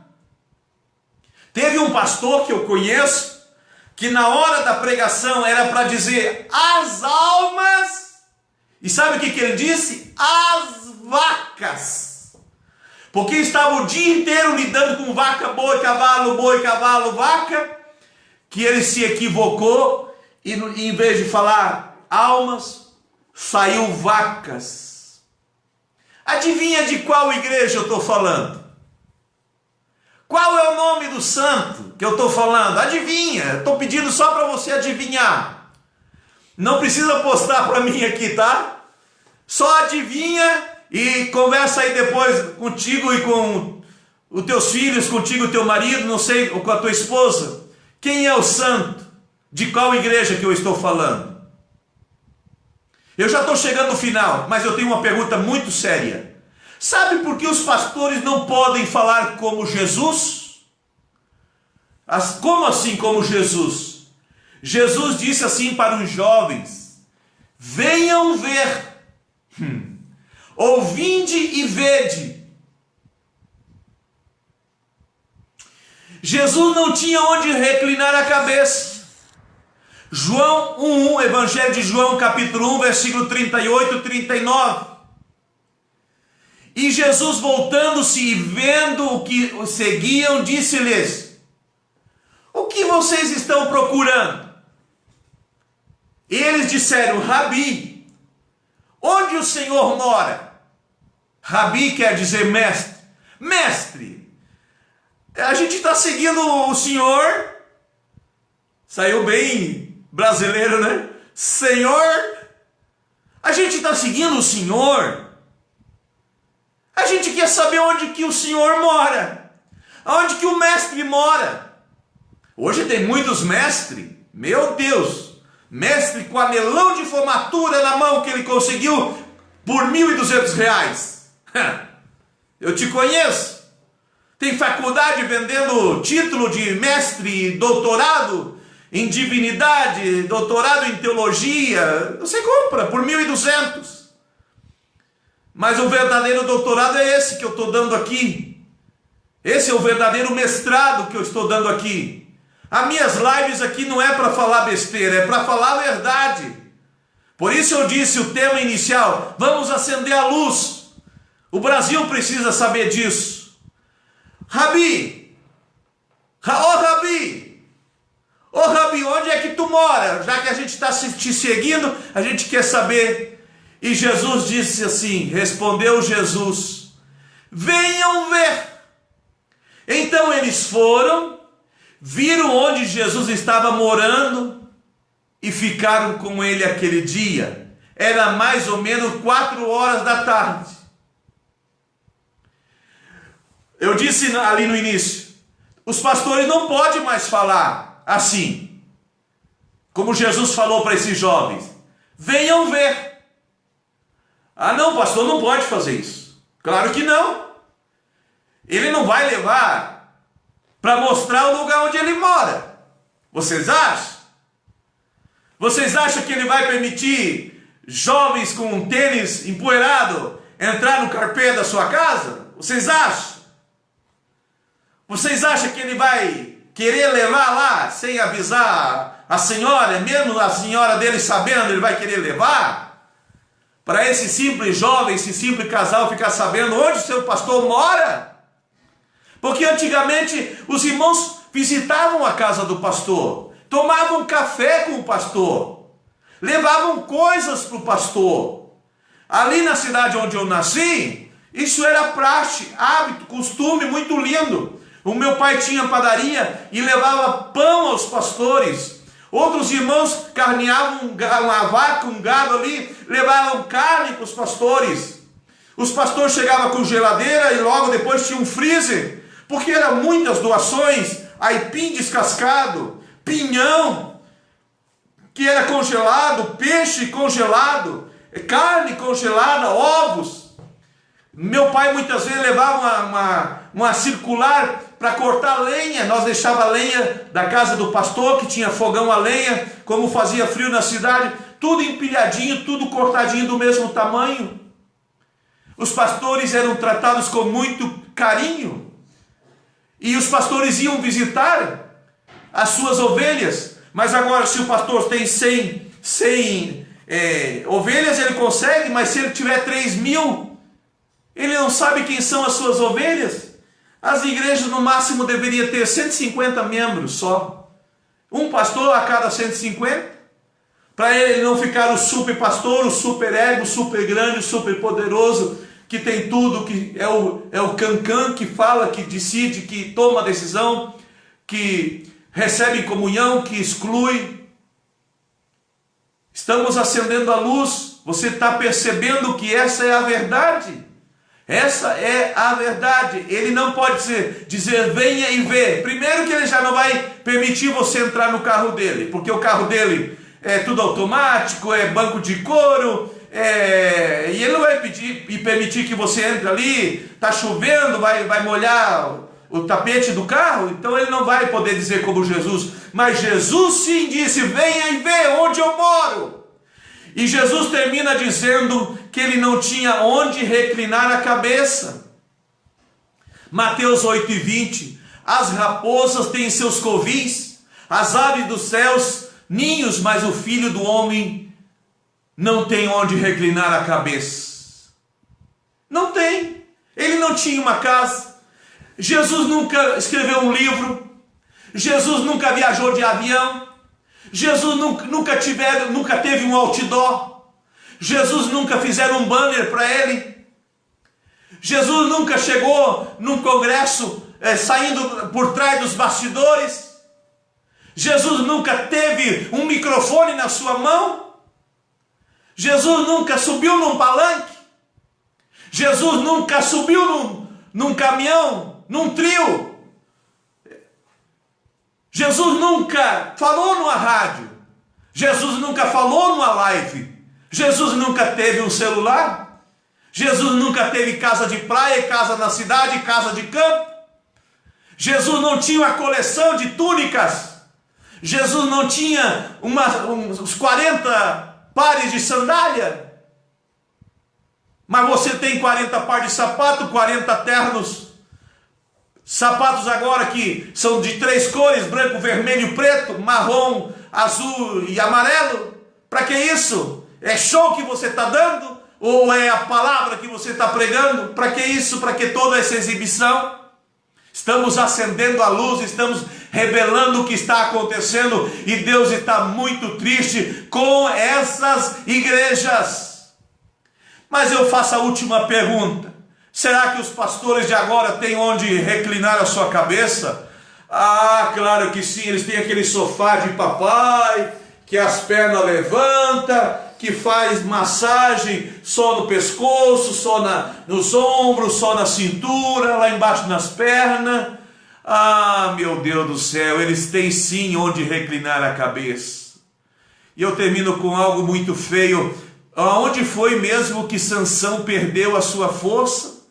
Teve um pastor que eu conheço, que na hora da pregação era para dizer as almas, e sabe o que ele disse? As vacas, porque estava o dia inteiro lidando com vaca, boi, cavalo, vaca, que ele se equivocou, e em vez de falar almas, saiu vacas. Adivinha de qual igreja eu estou falando? Qual é o nome do santo que eu estou falando? Adivinha, eu estou pedindo só para você adivinhar. Não precisa postar para mim aqui, tá? Só adivinha e conversa aí depois contigo e com os teus filhos, contigo e teu marido, não sei, ou com a tua esposa. Quem é o santo? De qual igreja que eu estou falando? Eu já estou chegando no final, mas eu tenho uma pergunta muito séria. Sabe por que os pastores não podem falar como Jesus? Como assim, como Jesus? Jesus disse assim para os jovens: venham ver, ouvinde e vede. Jesus não tinha onde reclinar a cabeça. João 1, Evangelho de João, capítulo 1, versículo 38 e 39. E Jesus, voltando-se e vendo o que o seguiam, disse-lhes: o que vocês estão procurando? Eles disseram: Rabi, onde o Senhor mora? Rabi quer dizer mestre. Mestre, a gente está seguindo o Senhor. Saiu bem brasileiro, né? Senhor, a gente está seguindo o Senhor. A gente quer saber onde que o Senhor mora. Onde que o mestre mora. Hoje tem muitos mestres. Meu Deus. Mestre com anelão de formatura na mão que ele conseguiu por R$1.200. Eu te conheço. Tem faculdade vendendo título de mestre, doutorado em divinidade, doutorado em teologia. Você compra por 1.200. Mas o verdadeiro doutorado é esse que eu estou dando aqui. Esse é o verdadeiro mestrado que eu estou dando aqui. As minhas lives aqui não é para falar besteira, é para falar a verdade. Por isso eu disse o tema inicial: vamos acender a luz. O Brasil precisa saber disso. Rabi, Rabi, onde é que tu mora? Já que a gente está te seguindo, a gente quer saber. E Jesus disse assim, respondeu Jesus: venham ver. Então eles foram, viram onde Jesus estava morando e ficaram com ele aquele dia. Era mais ou menos 4 horas da tarde. Eu disse ali no início, os pastores não podem mais falar assim, como Jesus falou para esses jovens: venham ver. Ah não, pastor, não pode fazer isso. Claro que não. Ele não vai levar para mostrar o lugar onde ele mora. Vocês acham? Vocês acham que ele vai permitir jovens com um tênis empoeirado entrar no carpê da sua casa? Vocês acham? Vocês acham que ele vai querer levar lá sem avisar a senhora, mesmo a senhora dele sabendo, ele vai querer levar? Para esse simples jovem, esse simples casal ficar sabendo onde o seu pastor mora? Porque antigamente os irmãos visitavam a casa do pastor, tomavam café com o pastor, levavam coisas para o pastor. Ali na cidade onde eu nasci, isso era praxe, hábito, costume muito lindo. O meu pai tinha padaria e levava pão aos pastores. Outros irmãos carneavam uma vaca, um gado ali, levavam carne para os pastores. Os pastores chegavam com geladeira e logo depois tinha um freezer, porque eram muitas doações: aipim descascado, pinhão que era congelado, peixe congelado, carne congelada, ovos. Meu pai muitas vezes levava uma circular para cortar lenha. Nós deixava a lenha da casa do pastor, que tinha fogão a lenha, como fazia frio na cidade, tudo empilhadinho, tudo cortadinho do mesmo tamanho. Os pastores eram tratados com muito carinho, e os pastores iam visitar as suas ovelhas. Mas agora, se o pastor tem 100 ovelhas, ele consegue, mas se ele tiver 3.000, ele não sabe quem são as suas ovelhas. As igrejas no máximo deveriam ter 150 membros só. Um pastor a cada 150. Para ele não ficar o super pastor, o super ego, o super grande, o super poderoso, que tem tudo, que é o cancan, que fala, que decide, que toma decisão, que recebe comunhão, que exclui. Estamos acendendo a luz. Você está percebendo que essa é a verdade? Essa é a verdade. Ele não pode dizer venha e vê. Primeiro que ele já não vai permitir você entrar no carro dele, porque o carro dele é tudo automático, é banco de couro, e ele não vai pedir e permitir que você entre ali. Está chovendo, vai molhar o tapete do carro, então ele não vai poder dizer como Jesus. Mas Jesus sim disse: venha e vê onde eu moro. E Jesus termina dizendo que ele não tinha onde reclinar a cabeça. Mateus 8:20, as raposas têm seus covis, as aves dos céus ninhos, mas o Filho do Homem não tem onde reclinar a cabeça. Não tem. Ele não tinha uma casa. Jesus nunca escreveu um livro. Jesus nunca viajou de avião. Jesus nunca teve um outdoor. Jesus nunca fizeram um banner para ele. Jesus nunca chegou num congresso saindo por trás dos bastidores. Jesus nunca teve um microfone na sua mão. Jesus nunca subiu num palanque. Jesus nunca subiu num caminhão, num trio. Jesus nunca falou numa rádio. Jesus nunca falou numa live. Jesus nunca teve um celular. Jesus nunca teve casa de praia, casa na cidade, casa de campo. Jesus não tinha uma coleção de túnicas. Jesus não tinha uns 40 pares de sandália. Mas você tem 40 pares de sapato, 40 ternos. Sapatos agora que são de 3 cores: branco, vermelho, preto, marrom, azul e amarelo. Para que isso? É show que você está dando? Ou é a palavra que você está pregando? Para que isso? Para que toda essa exibição? Estamos acendendo a luz, estamos revelando o que está acontecendo, e Deus está muito triste com essas igrejas. Mas eu faço a última pergunta: será que os pastores de agora têm onde reclinar a sua cabeça? Ah, claro que sim, eles têm aquele sofá de papai, que as pernas levanta, que faz massagem só no pescoço, só nos ombros, só na cintura, lá embaixo nas pernas. Ah, meu Deus do céu, eles têm sim onde reclinar a cabeça. E eu termino com algo muito feio. Aonde foi mesmo que Sansão perdeu a sua força?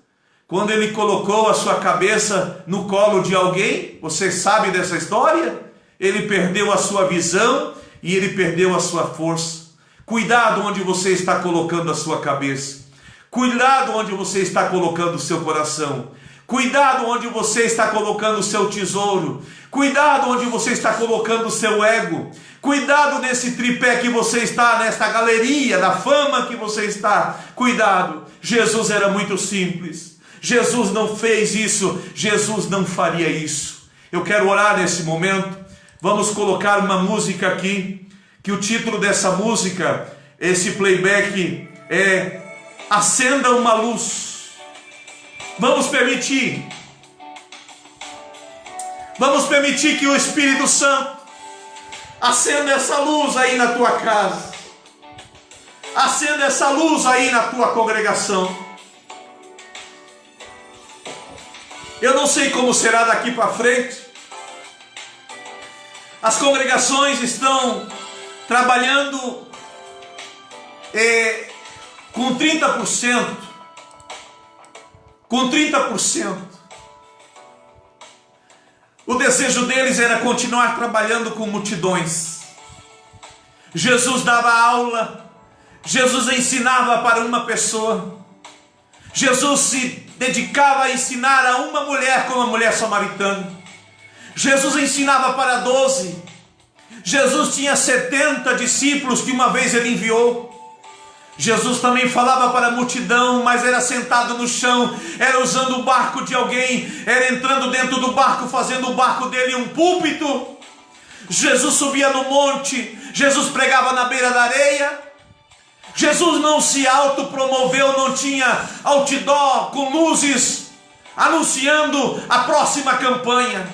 Quando ele colocou a sua cabeça no colo de alguém? Você sabe dessa história? Ele perdeu a sua visão e ele perdeu a sua força. Cuidado onde você está colocando a sua cabeça. Cuidado onde você está colocando o seu coração. Cuidado onde você está colocando o seu tesouro. Cuidado onde você está colocando o seu ego. Cuidado nesse tripé que você está, nesta galeria da fama que você está. Cuidado. Jesus era muito simples. Jesus não fez isso. Jesus não faria isso. Eu quero orar nesse momento. Vamos colocar uma música aqui, que o título dessa música, esse playback, é Acenda uma Luz. Vamos permitir que o Espírito Santo acenda essa luz aí na tua casa. Acenda essa luz aí na tua congregação. Eu não sei como será daqui para frente. As congregações estão trabalhando com 30%. Com 30%. O desejo deles era continuar trabalhando com multidões. Jesus dava aula. Jesus ensinava para uma pessoa. Jesus se dedicava a ensinar a uma mulher, como a mulher samaritana. Jesus ensinava para 12. Jesus tinha 70 discípulos que uma vez ele enviou. Jesus também falava para a multidão, mas era sentado no chão, era usando o barco de alguém, era entrando dentro do barco, fazendo o barco dele um púlpito. Jesus subia no monte, Jesus pregava na beira da areia. Jesus não se autopromoveu, não tinha outdoor com luzes anunciando a próxima campanha.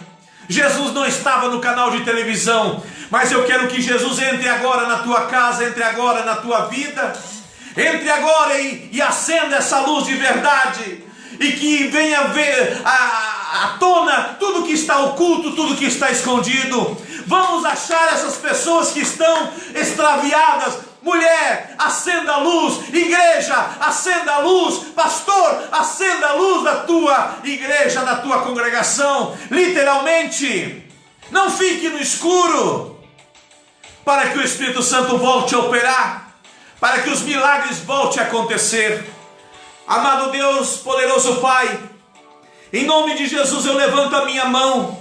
Jesus não estava no canal de televisão. Mas eu quero que Jesus entre agora na tua casa, entre agora na tua vida, entre agora e acenda essa luz de verdade, e que venha ver à tona tudo que está oculto, tudo que está escondido. Vamos achar essas pessoas que estão extraviadas, mulher, acenda a luz, igreja, acenda a luz, pastor, acenda a luz da tua igreja, da tua congregação. Literalmente, não fique no escuro, para que o Espírito Santo volte a operar, para que os milagres voltem a acontecer. Amado Deus, poderoso Pai, em nome de Jesus eu levanto a minha mão,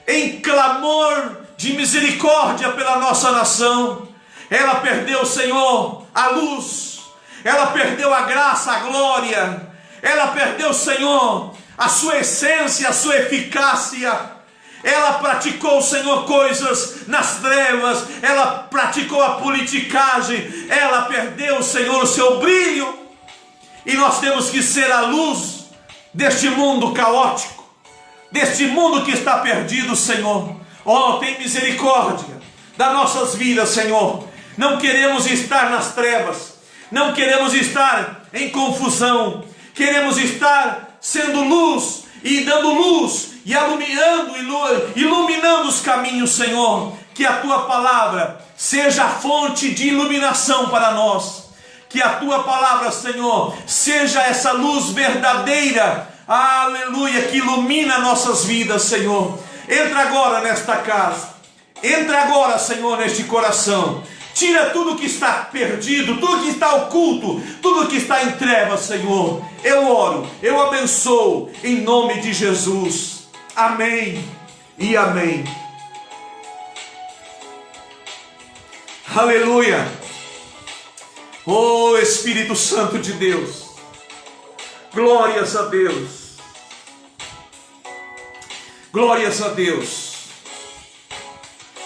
em clamor de misericórdia pela nossa nação. Ela perdeu, Senhor, a luz, ela perdeu a graça, a glória, ela perdeu, Senhor, a sua essência, a sua eficácia. Ela praticou, Senhor, coisas nas trevas, ela praticou a politicagem, ela perdeu, Senhor, o seu brilho, e nós temos que ser a luz deste mundo caótico, deste mundo que está perdido, Senhor. Oh, tem misericórdia das nossas vidas, Senhor. Não queremos estar nas trevas, não queremos estar em confusão, queremos estar sendo luz e dando luz e iluminando os caminhos, Senhor. Que a Tua palavra seja a fonte de iluminação para nós, que a Tua palavra, Senhor, seja essa luz verdadeira, aleluia, que ilumina nossas vidas, Senhor. Entra agora nesta casa, entra agora, Senhor, neste coração. Tira tudo que está perdido, tudo que está oculto, tudo que está em trevas, Senhor. Eu oro, eu abençoo, em nome de Jesus. Amém e amém. Aleluia. Oh, Espírito Santo de Deus. Glórias a Deus. Glórias a Deus.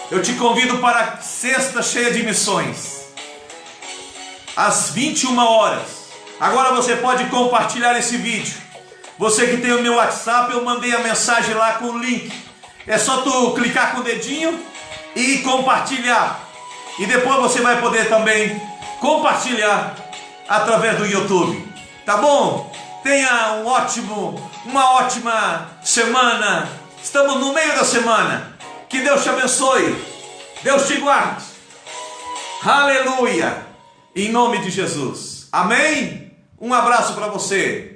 Eu te convido para a sexta cheia de missões, às 21 horas. Agora você pode compartilhar esse vídeo. Você que tem o meu WhatsApp, eu mandei a mensagem lá com o link. É só tu clicar com o dedinho e compartilhar. E depois você vai poder também compartilhar através do YouTube. Tá bom? Tenha uma ótima semana. Estamos no meio da semana. Que Deus te abençoe. Deus te guarde. Aleluia. Em nome de Jesus. Amém? Um abraço para você.